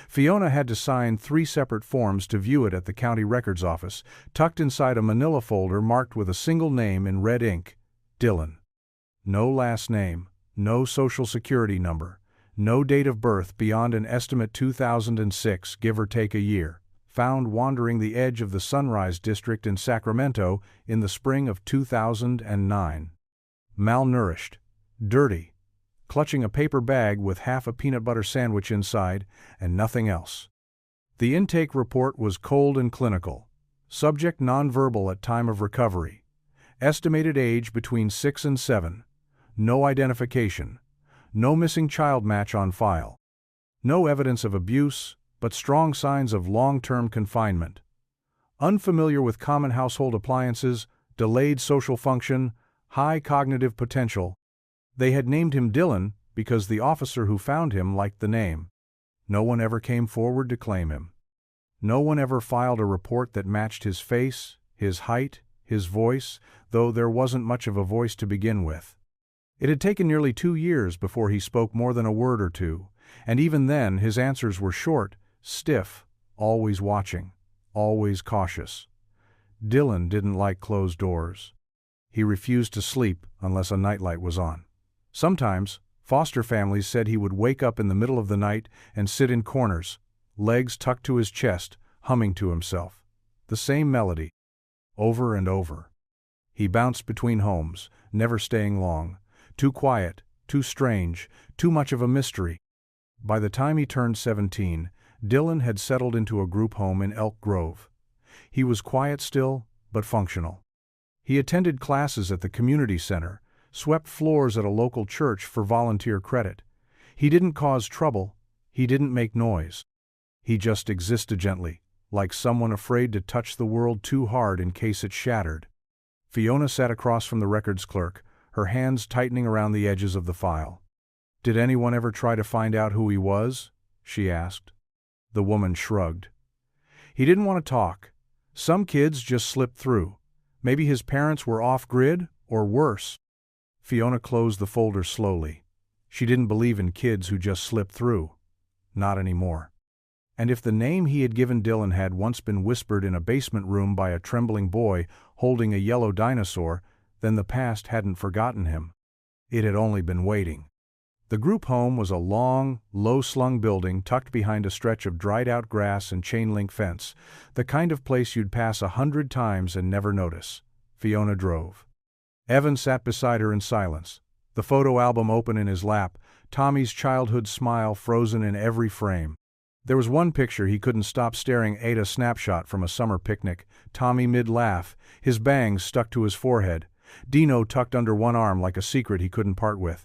Fiona had to sign 3 separate forms to view it at the county records office, tucked inside a manila folder marked with a single name in red ink: Dylan. No last name, no social security number, no date of birth beyond an estimate 2006, give or take a year. Found wandering the edge of the Sunrise District in Sacramento in the spring of 2009. Malnourished, dirty, clutching a paper bag with half a peanut butter sandwich inside and nothing else. The intake report was cold and clinical. Subject nonverbal at time of recovery. Estimated age between 6 and 7. No identification. No missing child match on file. No evidence of abuse, but strong signs of long-term confinement. Unfamiliar with common household appliances, delayed social function, high cognitive potential. They had named him Dylan because the officer who found him liked the name. No one ever came forward to claim him. No one ever filed a report that matched his face, his height, his voice, though there wasn't much of a voice to begin with. It had taken nearly 2 years before he spoke more than a word or two, and even then his answers were short, stiff, always watching, always cautious. Dylan didn't like closed doors. He refused to sleep unless a nightlight was on. Sometimes, foster families said he would wake up in the middle of the night and sit in corners, legs tucked to his chest, humming to himself. The same melody, over and over. He bounced between homes, never staying long. Too quiet, too strange, too much of a mystery. By the time he turned 17, Dylan had settled into a group home in Elk Grove. He was quiet still, but functional. He attended classes at the community center, swept floors at a local church for volunteer credit. He didn't cause trouble, he didn't make noise. He just existed gently, like someone afraid to touch the world too hard in case it shattered. Fiona sat across from the records clerk, her hands tightening around the edges of the file. "Did anyone ever try to find out who he was?" she asked. The woman shrugged. "He didn't want to talk. Some kids just slipped through. Maybe his parents were off-grid, or worse." Fiona closed the folder slowly. She didn't believe in kids who just slipped through. Not anymore. And if the name he had given Dylan had once been whispered in a basement room by a trembling boy holding a yellow dinosaur, then the past hadn't forgotten him. It had only been waiting. The group home was a long, low-slung building tucked behind a stretch of dried-out grass and chain-link fence, the kind of place you'd pass 100 times and never notice. Fiona drove. Evan sat beside her in silence, the photo album open in his lap, Tommy's childhood smile frozen in every frame. There was one picture he couldn't stop staring at, a snapshot from a summer picnic, Tommy mid-laugh, his bangs stuck to his forehead, Dino tucked under one arm like a secret he couldn't part with.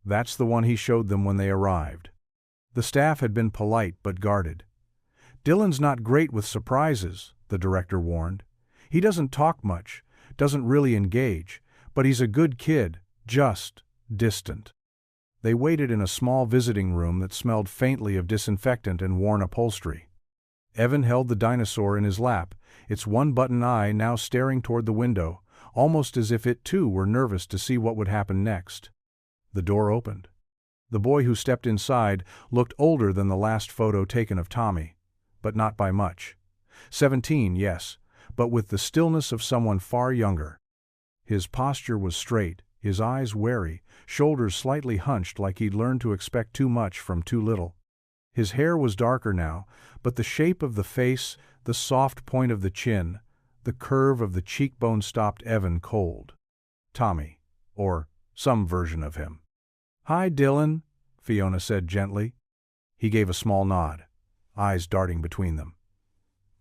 That's the one he showed them when they arrived. The staff had been polite but guarded. "Dylan's not great with surprises," the director warned. "He doesn't talk much, doesn't really engage, but he's a good kid, just distant." They waited in a small visiting room that smelled faintly of disinfectant and worn upholstery. Evan held the dinosaur in his lap, its one-button eye now staring toward the window, almost as if it too were nervous to see what would happen next. The door opened. The boy who stepped inside looked older than the last photo taken of Tommy, but not by much. 17, yes, but with the stillness of someone far younger. His posture was straight, his eyes wary, shoulders slightly hunched like he'd learned to expect too much from too little. His hair was darker now, but the shape of the face, the soft point of the chin, the curve of the cheekbone stopped Evan cold. Tommy, or some version of him. "Hi, Dylan," Fiona said gently. He gave a small nod, eyes darting between them.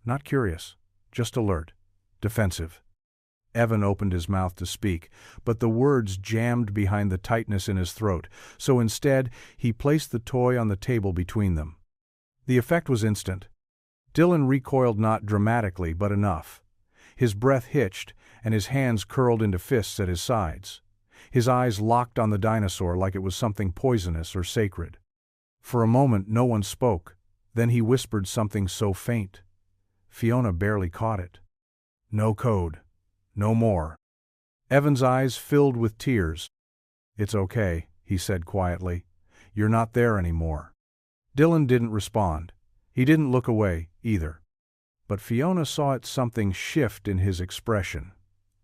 Not curious, just alert, defensive. Evan opened his mouth to speak, but the words jammed behind the tightness in his throat, so instead he placed the toy on the table between them. The effect was instant. Dylan recoiled not dramatically but enough. His breath hitched, and his hands curled into fists at his sides. His eyes locked on the dinosaur like it was something poisonous or sacred. For a moment no one spoke, then he whispered something so faint. Fiona barely caught it. "No code. No more." Evan's eyes filled with tears. "It's okay," he said quietly. "You're not there anymore." Dylan didn't respond. He didn't look away, either. But Fiona saw something shift in his expression.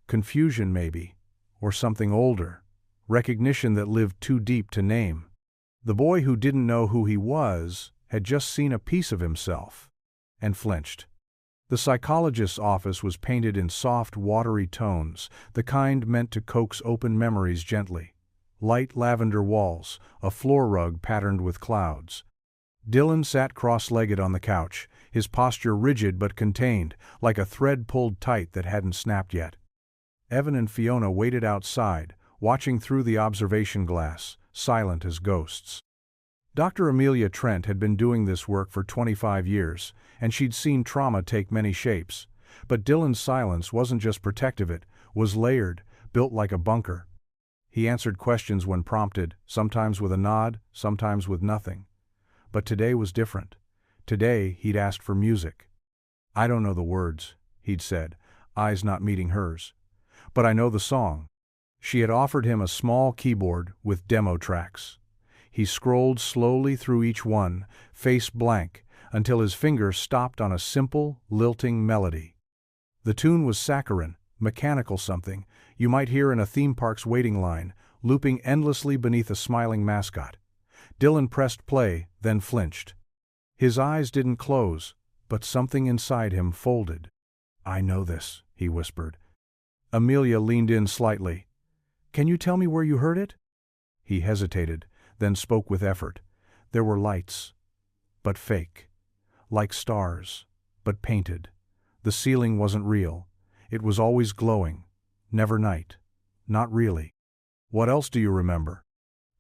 Confusion, maybe. Or something older. Recognition that lived too deep to name. The boy who didn't know who he was had just seen a piece of himself. And flinched. The psychologist's office was painted in soft, watery tones, the kind meant to coax open memories gently. Light lavender walls, a floor rug patterned with clouds. Dylan sat cross-legged on the couch, his posture rigid but contained, like a thread pulled tight that hadn't snapped yet. Evan and Fiona waited outside, watching through the observation glass, silent as ghosts. Dr. Amelia Trent had been doing this work for 25 years, and she'd seen trauma take many shapes. But Dylan's silence wasn't just protective, it was layered, built like a bunker. He answered questions when prompted, sometimes with a nod, sometimes with nothing. But today was different. Today he'd asked for music. "I don't know the words," he'd said, eyes not meeting hers. "But I know the song." She had offered him a small keyboard with demo tracks. He scrolled slowly through each one, face blank, until his fingers stopped on a simple, lilting melody. The tune was saccharine, mechanical something you might hear in a theme park's waiting line, looping endlessly beneath a smiling mascot. Dylan pressed play, then flinched. His eyes didn't close, but something inside him folded. "I know this," he whispered. Amelia leaned in slightly. "Can you tell me where you heard it?" He hesitated, then spoke with effort. There were lights, but fake. Like stars, but painted. The ceiling wasn't real. It was always glowing. Never night. Not really. "What else do you remember?"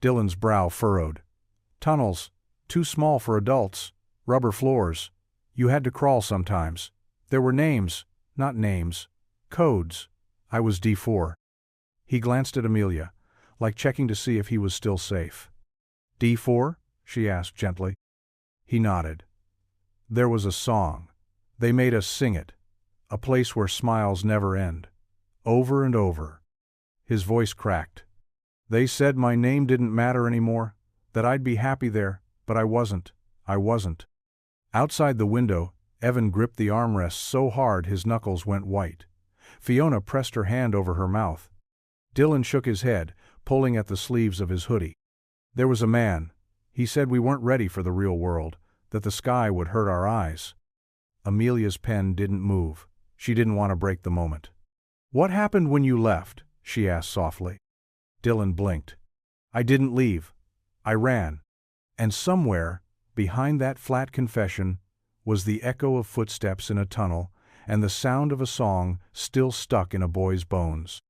Dylan's brow furrowed. "Tunnels. Too small for adults. Rubber floors. You had to crawl sometimes. There were names. Not names. Codes. I was D4. He glanced at Amelia, like checking to see if he was still safe. "D4? She asked gently. He nodded. "There was a song. They made us sing it. A place where smiles never end. Over and over." His voice cracked. "They said my name didn't matter anymore, that I'd be happy there, but I wasn't. I wasn't. Outside the window, Evan gripped the armrest so hard his knuckles went white. Fiona pressed her hand over her mouth. Dylan shook his head, pulling at the sleeves of his hoodie. There was a man. He said we weren't ready for the real world, that the sky would hurt our eyes. Amelia's pen didn't move. She didn't want to break the moment. What happened when you left? She asked softly. Dylan blinked. I didn't leave. I ran. And somewhere, behind that flat confession, was the echo of footsteps in a tunnel and the sound of a song still stuck in a boy's bones.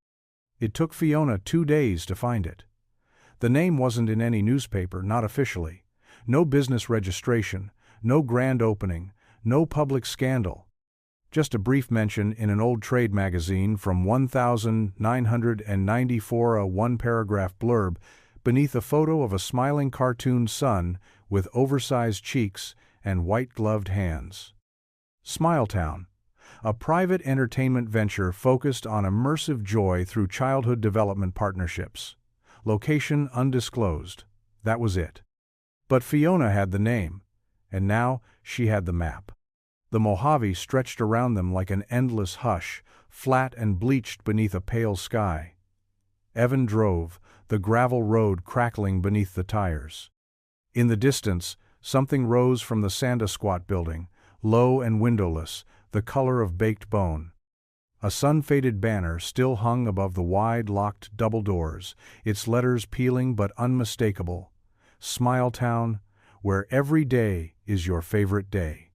It took Fiona 2 days to find it. The name wasn't in any newspaper, not officially. No business registration, no grand opening, no public scandal. Just a brief mention in an old trade magazine from 1994, a one-paragraph blurb beneath a photo of a smiling cartoon sun with oversized cheeks and white-gloved hands. Smiletown, a private entertainment venture focused on immersive joy through childhood development partnerships. Location undisclosed. That was it. But Fiona had the name, and now she had the map. The Mojave stretched around them like an endless hush, flat and bleached beneath a pale sky. Evan drove, the gravel road crackling beneath the tires. In the distance, something rose from the Sandasquat building, low and windowless, the color of baked bone. A sun-faded banner still hung above the wide, locked double doors, its letters peeling but unmistakable. Smiletown, where every day is your favorite day.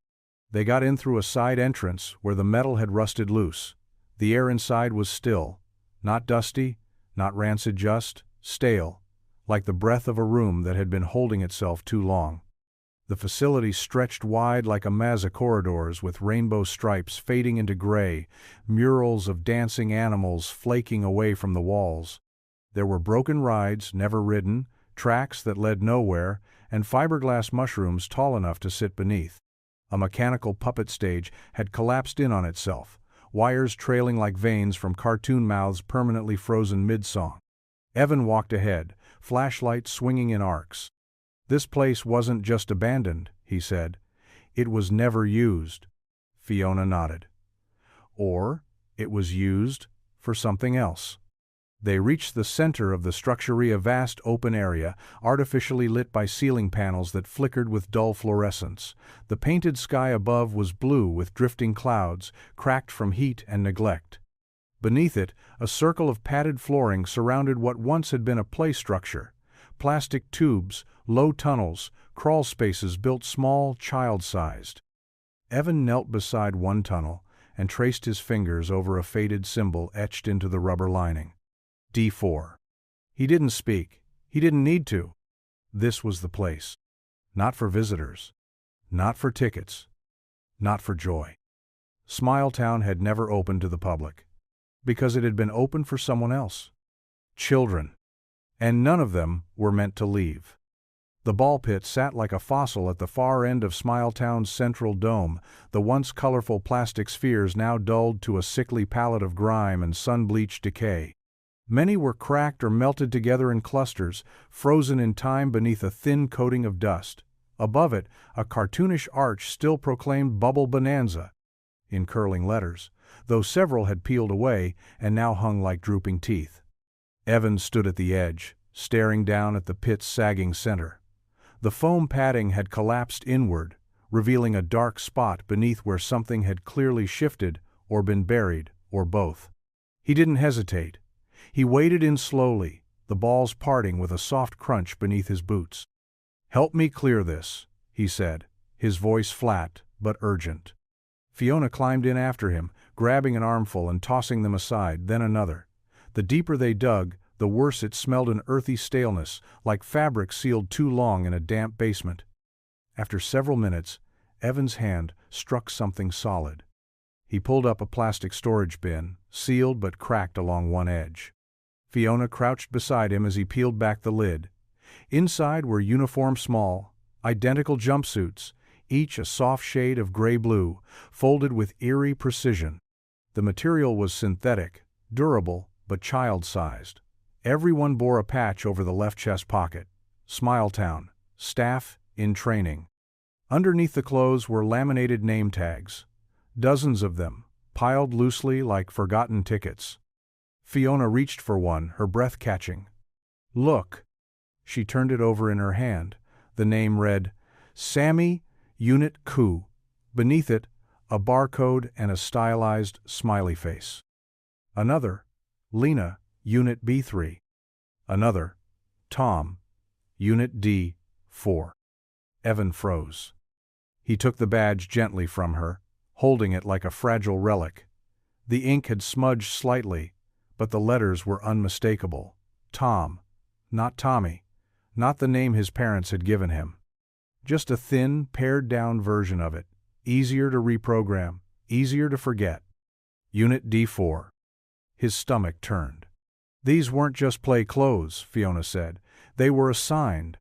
They got in through a side entrance where the metal had rusted loose. The air inside was still, not dusty, not rancid, just stale, like the breath of a room that had been holding itself too long. The facility stretched wide like a maze of corridors with rainbow stripes fading into gray, murals of dancing animals flaking away from the walls. There were broken rides, never ridden, tracks that led nowhere, and fiberglass mushrooms tall enough to sit beneath. A mechanical puppet stage had collapsed in on itself, wires trailing like veins from cartoon mouths permanently frozen mid-song. Evan walked ahead, flashlight swinging in arcs. This place wasn't just abandoned, he said. It was never used. Fiona nodded. Or it was used for something else. They reached the center of the structure, a vast open area, artificially lit by ceiling panels that flickered with dull fluorescence. The painted sky above was blue with drifting clouds, cracked from heat and neglect. Beneath it, a circle of padded flooring surrounded what once had been a play structure. Plastic tubes, low tunnels, crawl spaces built small, child-sized. Evan knelt beside one tunnel and traced his fingers over a faded symbol etched into the rubber lining. D4. He didn't speak. He didn't need to. This was the place. Not for visitors. Not for tickets. Not for joy. Smiletown had never opened to the public. Because it had been opened for someone else. Children. And none of them were meant to leave. The ball pit sat like a fossil at the far end of Smiletown's central dome, the once colorful plastic spheres now dulled to a sickly palette of grime and sun-bleached decay. Many were cracked or melted together in clusters, frozen in time beneath a thin coating of dust. Above it, a cartoonish arch still proclaimed Bubble Bonanza, in curling letters, though several had peeled away and now hung like drooping teeth. Evan stood at the edge, staring down at the pit's sagging center. The foam padding had collapsed inward, revealing a dark spot beneath where something had clearly shifted or been buried, or both. He didn't hesitate. He waded in slowly, the balls parting with a soft crunch beneath his boots. "Help me clear this," he said, his voice flat but urgent. Fiona climbed in after him, grabbing an armful and tossing them aside, then another. The deeper they dug, the worse it smelled, an earthy staleness, like fabric sealed too long in a damp basement. After several minutes, Evan's hand struck something solid. He pulled up a plastic storage bin, sealed but cracked along one edge. Fiona crouched beside him as he peeled back the lid. Inside were uniform small, identical jumpsuits, each a soft shade of gray-blue, folded with eerie precision. The material was synthetic, durable, but child-sized. Everyone bore a patch over the left chest pocket. Smiletown, staff in training. Underneath the clothes were laminated name tags, dozens of them, piled loosely like forgotten tickets. Fiona reached for one, her breath catching. "Look." She turned it over in her hand. The name read, Sammy, Unit Q. Beneath it, a barcode and a stylized smiley face. Another, Lena, Unit B3. Another, Tom, Unit D4. Evan froze. He took the badge gently from her, holding it like a fragile relic. The ink had smudged slightly, but the letters were unmistakable. Tom, not Tommy, not the name his parents had given him. Just a thin, pared-down version of it, easier to reprogram, easier to forget. Unit D4. His stomach turned. These weren't just play clothes, Fiona said. They were assigned.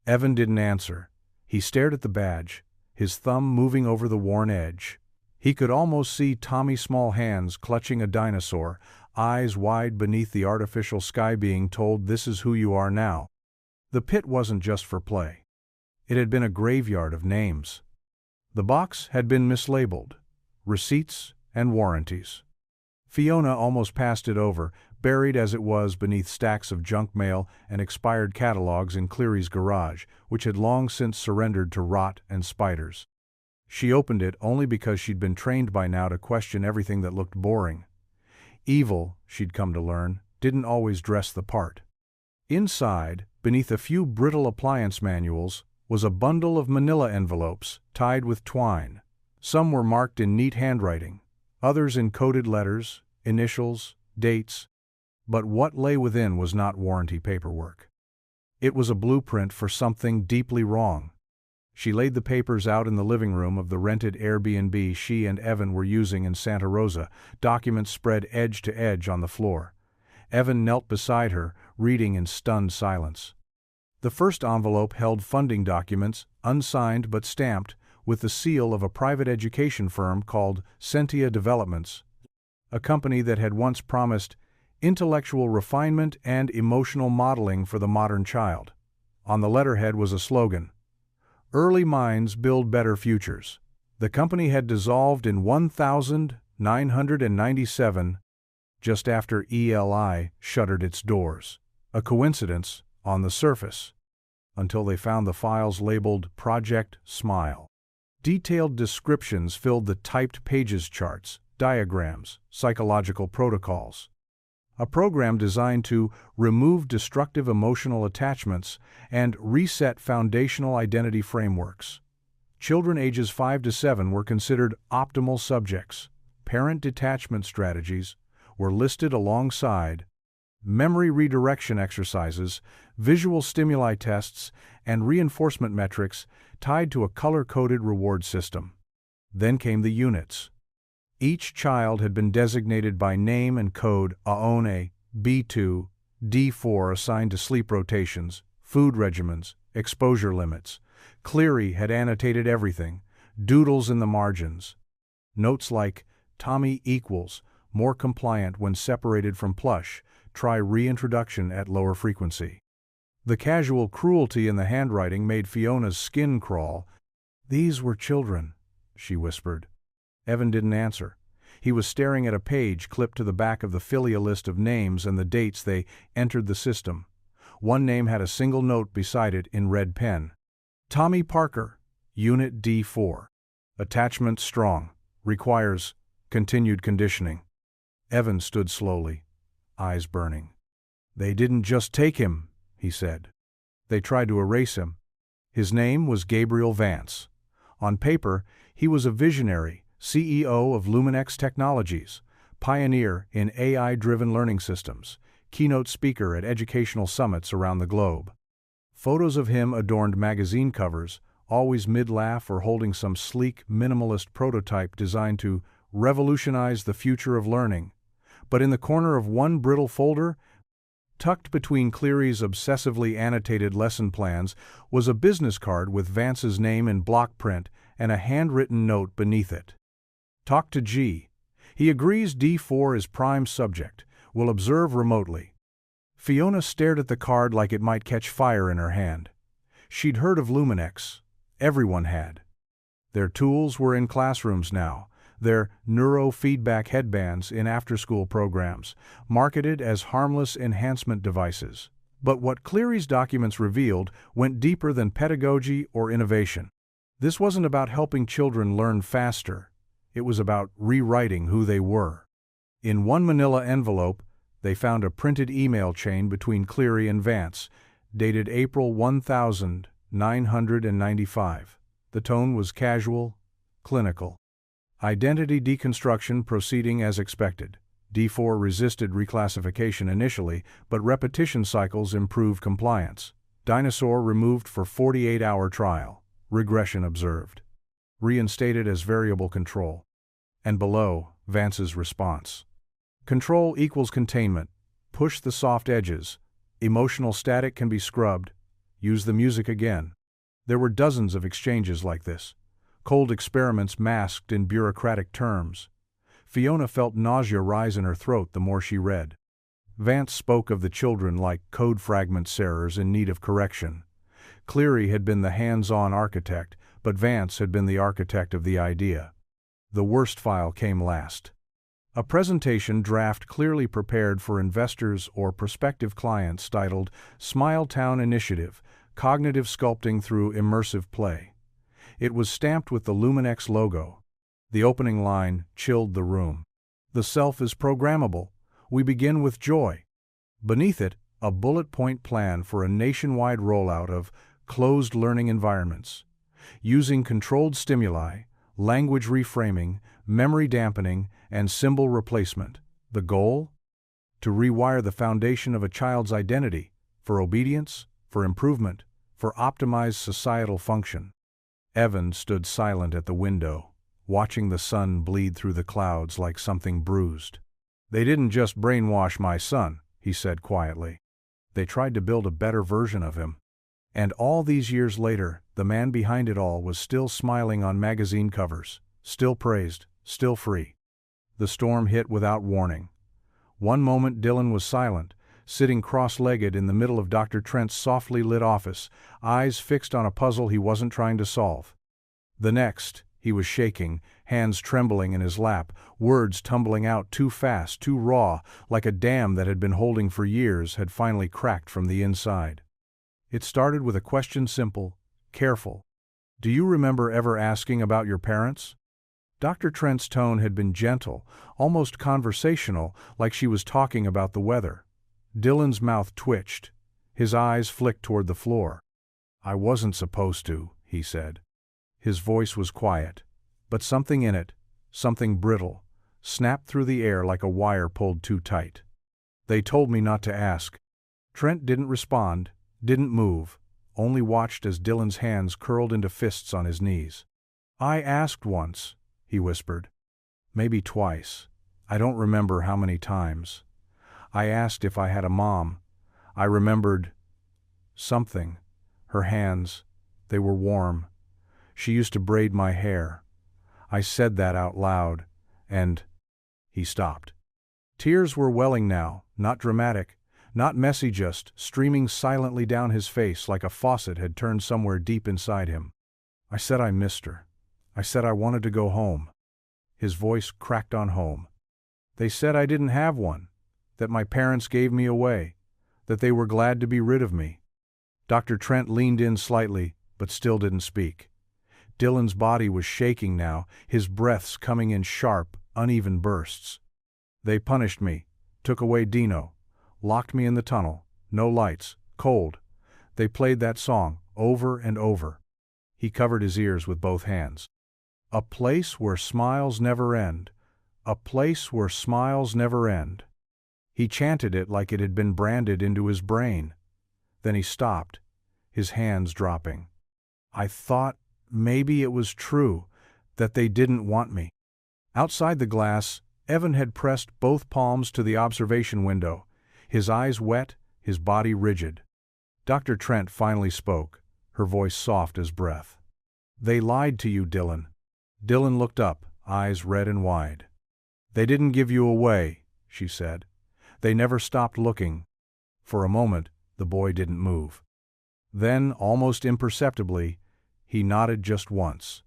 Evan didn't answer. He stared at the badge, his thumb moving over the worn edge. He could almost see Tommy's small hands clutching a dinosaur, eyes wide beneath the artificial sky, being told, "This is who you are now." The pit wasn't just for play. It had been a graveyard of names. The box had been mislabeled, receipts and warranties. Fiona almost passed it over, buried as it was beneath stacks of junk mail and expired catalogs in Cleary's garage, which had long since surrendered to rot and spiders. She opened it only because she'd been trained by now to question everything that looked boring. Evil, she'd come to learn, didn't always dress the part. Inside, beneath a few brittle appliance manuals, was a bundle of manila envelopes tied with twine. Some were marked in neat handwriting, others in coded letters, initials, dates. But what lay within was not warranty paperwork. It was a blueprint for something deeply wrong. She laid the papers out in the living room of the rented Airbnb she and Evan were using in Santa Rosa, documents spread edge to edge on the floor. Evan knelt beside her, reading in stunned silence. The first envelope held funding documents, unsigned but stamped, with the seal of a private education firm called Sentia Developments, a company that had once promised intellectual refinement and emotional modeling for the modern child. On the letterhead was a slogan, "Early minds build better futures." The company had dissolved in 1997, just after ELI shuttered its doors. A coincidence on the surface, until they found the files labeled Project Smile. Detailed descriptions filled the typed pages, charts, diagrams, psychological protocols. A program designed to remove destructive emotional attachments and reset foundational identity frameworks. Children ages 5 to 7 were considered optimal subjects. Parent detachment strategies were listed alongside memory redirection exercises, visual stimuli tests, and reinforcement metrics tied to a color-coded reward system. Then came the units. Each child had been designated by name and code AONE, B2, D4 assigned to sleep rotations, food regimens, exposure limits. Cleary had annotated everything, doodles in the margins. Notes like, Tommy equals, more compliant when separated from plush, try reintroduction at lower frequency. The casual cruelty in the handwriting made Fiona's skin crawl. "These were children," she whispered. Evan didn't answer. He was staring at a page clipped to the back of the Philia list of names and the dates they entered the system. One name had a single note beside it in red pen. Tommy Parker, Unit D4. Attachment strong. Requires continued conditioning. Evan stood slowly, eyes burning. "They didn't just take him," he said. "They tried to erase him." His name was Gabriel Vance. On paper, he was a visionary, CEO of Luminex Technologies, pioneer in AI-driven learning systems, keynote speaker at educational summits around the globe. Photos of him adorned magazine covers, always mid-laugh or holding some sleek, minimalist prototype designed to revolutionize the future of learning. But in the corner of one brittle folder, tucked between Cleary's obsessively annotated lesson plans, was a business card with Vance's name in block print and a handwritten note beneath it. "Talk to G. He agrees D4 is prime subject. Will observe remotely." Fiona stared at the card like it might catch fire in her hand. She'd heard of Luminex. Everyone had. Their tools were in classrooms now, their neurofeedback headbands in after-school programs, marketed as harmless enhancement devices. But what Cleary's documents revealed went deeper than pedagogy or innovation. This wasn't about helping children learn faster. It was about rewriting who they were. In one manila envelope, they found a printed email chain between Cleary and Vance, dated April 1995. The tone was casual, clinical. Identity deconstruction proceeding as expected. D4 resisted reclassification initially, but repetition cycles improved compliance. Dinosaur removed for 48-hour trial. Regression observed. Reinstated as variable control. And below, Vance's response. Control equals containment. Push the soft edges. Emotional static can be scrubbed. Use the music again. There were dozens of exchanges like this. Cold experiments masked in bureaucratic terms. Fiona felt nausea rise in her throat the more she read. Vance spoke of the children like code fragments errors in need of correction. Cleary had been the hands-on architect, but Vance had been the architect of the idea. The worst file came last. A presentation draft clearly prepared for investors or prospective clients titled Smiletown Initiative, Cognitive Sculpting Through Immersive Play. It was stamped with the Luminex logo. The opening line chilled the room. The self is programmable. We begin with joy. Beneath it, a bullet point plan for a nationwide rollout of closed learning environments. Using controlled stimuli, language reframing, memory dampening, and symbol replacement. The goal? To rewire the foundation of a child's identity, for obedience, for improvement, for optimized societal function. Evan stood silent at the window, watching the sun bleed through the clouds like something bruised. They didn't just brainwash my son, he said quietly. They tried to build a better version of him. And all these years later, the man behind it all was still smiling on magazine covers, still praised, still free. The storm hit without warning. One moment Dylan was silent, sitting cross-legged in the middle of Dr. Trent's softly lit office, eyes fixed on a puzzle he wasn't trying to solve. The next, he was shaking, hands trembling in his lap, words tumbling out too fast, too raw, like a dam that had been holding for years had finally cracked from the inside. It started with a question simple, careful. Do you remember ever asking about your parents? Dr. Trent's tone had been gentle, almost conversational, like she was talking about the weather. Dylan's mouth twitched. His eyes flicked toward the floor. I wasn't supposed to, he said. His voice was quiet, but something in it, something brittle, snapped through the air like a wire pulled too tight. They told me not to ask. Trent didn't respond, didn't move, only watched as Dylan's hands curled into fists on his knees. I asked once, he whispered. Maybe twice. I don't remember how many times. I asked if I had a mom. I remembered something. Her hands, they were warm. She used to braid my hair. I said that out loud, and he stopped. Tears were welling now, not dramatic, not messy, just streaming silently down his face like a faucet had turned somewhere deep inside him. I said I missed her. I said I wanted to go home. His voice cracked on home. They said I didn't have one, that my parents gave me away, that they were glad to be rid of me. Dr. Trent leaned in slightly, but still didn't speak. Dylan's body was shaking now, his breaths coming in sharp, uneven bursts. They punished me, took away Dino, locked me in the tunnel, no lights, cold. They played that song, over and over. He covered his ears with both hands. A place where smiles never end. A place where smiles never end. He chanted it like it had been branded into his brain. Then he stopped, his hands dropping. I thought maybe it was true, that they didn't want me. Outside the glass, Evan had pressed both palms to the observation window, his eyes wet, his body rigid. Dr. Trent finally spoke, her voice soft as breath. They lied to you, Dylan. Dylan looked up, eyes red and wide. They didn't give you away, she said. They never stopped looking. For a moment, the boy didn't move. Then, almost imperceptibly, he nodded just once.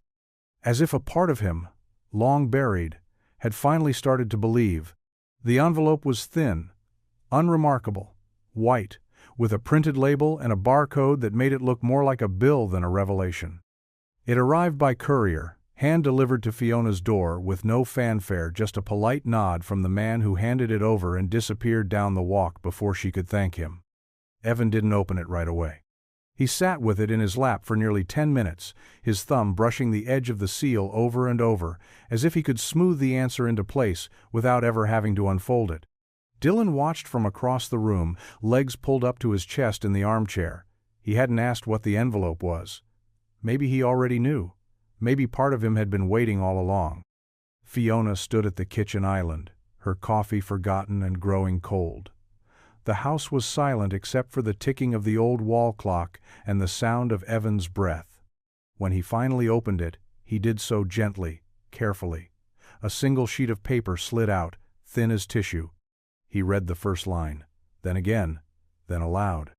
As if a part of him, long buried, had finally started to believe. The envelope was thin, unremarkable, white, with a printed label and a barcode that made it look more like a bill than a revelation. It arrived by courier, hand-delivered to Fiona's door with no fanfare, just a polite nod from the man who handed it over and disappeared down the walk before she could thank him. Evan didn't open it right away. He sat with it in his lap for nearly 10 minutes, his thumb brushing the edge of the seal over and over, as if he could smooth the answer into place without ever having to unfold it. Dylan watched from across the room, legs pulled up to his chest in the armchair. He hadn't asked what the envelope was. Maybe he already knew. Maybe part of him had been waiting all along. Fiona stood at the kitchen island, her coffee forgotten and growing cold. The house was silent except for the ticking of the old wall clock and the sound of Evan's breath. When he finally opened it, he did so gently, carefully. A single sheet of paper slid out, thin as tissue. He read the first line, then again, then aloud.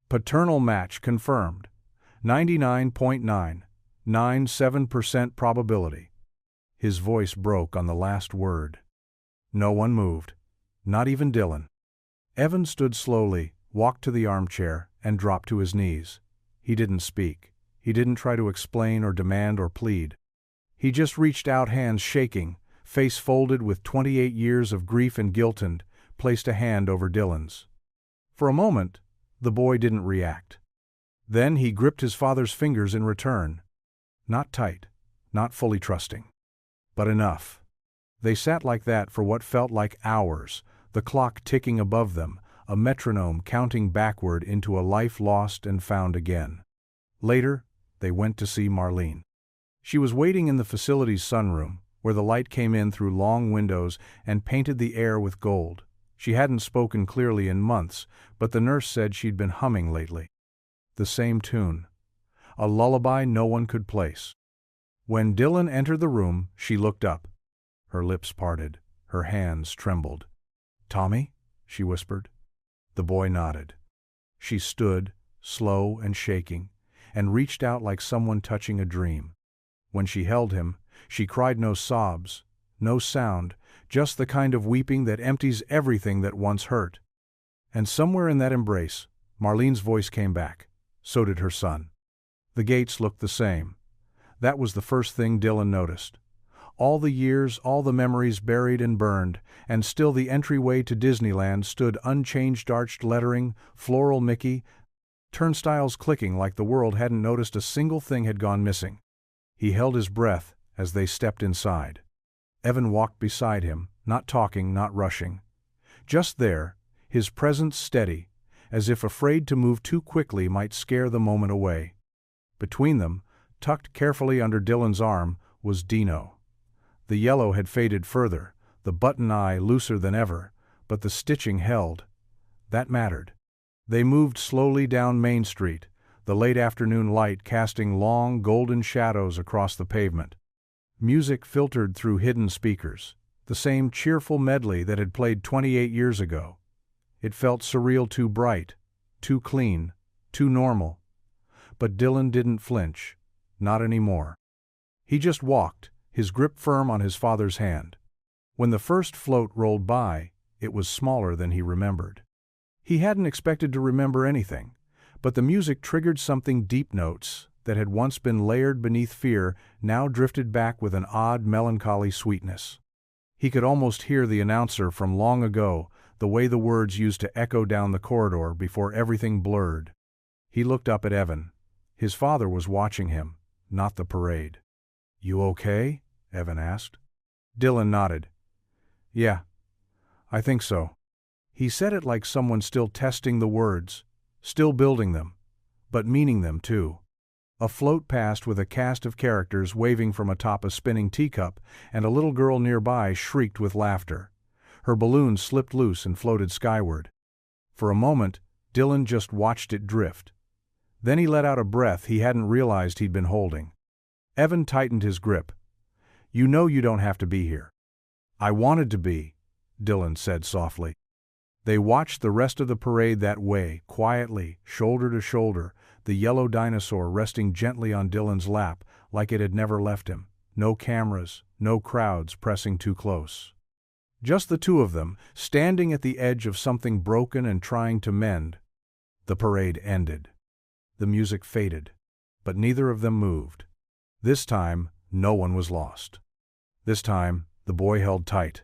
Paternal match confirmed. 99.997% probability. His voice broke on the last word. No one moved, not even Dylan. Evan stood slowly, walked to the armchair, and dropped to his knees. He didn't speak. He didn't try to explain or demand or plead. He just reached out, hands shaking, face folded with 28 years of grief and guilt, and placed a hand over Dylan's. For a moment, the boy didn't react. Then he gripped his father's fingers in return. Not tight, not fully trusting, but enough. They sat like that for what felt like hours, the clock ticking above them, a metronome counting backward into a life lost and found again. Later, they went to see Marlene. She was waiting in the facility's sunroom, where the light came in through long windows and painted the air with gold. She hadn't spoken clearly in months, but the nurse said she'd been humming lately. The same tune. A lullaby no one could place. When Dylan entered the room, she looked up. Her lips parted, her hands trembled. "Tommy?" she whispered. The boy nodded. She stood, slow and shaking, and reached out like someone touching a dream. When she held him, she cried no sobs, no sound, just the kind of weeping that empties everything that once hurt. And somewhere in that embrace, Marlene's voice came back. So did her son. The gates looked the same. That was the first thing Dylan noticed. All the years, all the memories buried and burned, and still the entryway to Disneyland stood unchanged, arched lettering, floral Mickey, turnstiles clicking like the world hadn't noticed a single thing had gone missing. He held his breath as they stepped inside. Evan walked beside him, not talking, not rushing. Just there, his presence steady, as if afraid to move too quickly might scare the moment away. Between them, tucked carefully under Dylan's arm, was Dino. The yellow had faded further, the button eye looser than ever, but the stitching held. That mattered. They moved slowly down Main Street, the late afternoon light casting long golden shadows across the pavement. Music filtered through hidden speakers, the same cheerful medley that had played 28 years ago. It felt surreal, too bright, too clean, too normal. But Dylan didn't flinch, not anymore. He just walked, his grip firm on his father's hand. When the first float rolled by, it was smaller than he remembered. He hadn't expected to remember anything, but the music triggered something. Deep notes that had once been layered beneath fear now drifted back with an odd melancholy sweetness. He could almost hear the announcer from long ago, the way the words used to echo down the corridor before everything blurred. He looked up at Evan. His father was watching him, not the parade. "You okay?" Evan asked. Dylan nodded. "Yeah, I think so." He said it like someone still testing the words, still building them, but meaning them too. A float passed with a cast of characters waving from atop a spinning teacup, and a little girl nearby shrieked with laughter. Her balloon slipped loose and floated skyward. For a moment, Dylan just watched it drift. Then he let out a breath he hadn't realized he'd been holding. Evan tightened his grip. "You know you don't have to be here." "I wanted to be," Dylan said softly. They watched the rest of the parade that way, quietly, shoulder to shoulder, the yellow dinosaur resting gently on Dylan's lap like it had never left him. No cameras, no crowds pressing too close. Just the two of them, standing at the edge of something broken and trying to mend. The parade ended. The music faded, but neither of them moved. This time, no one was lost. This time, the boy held tight.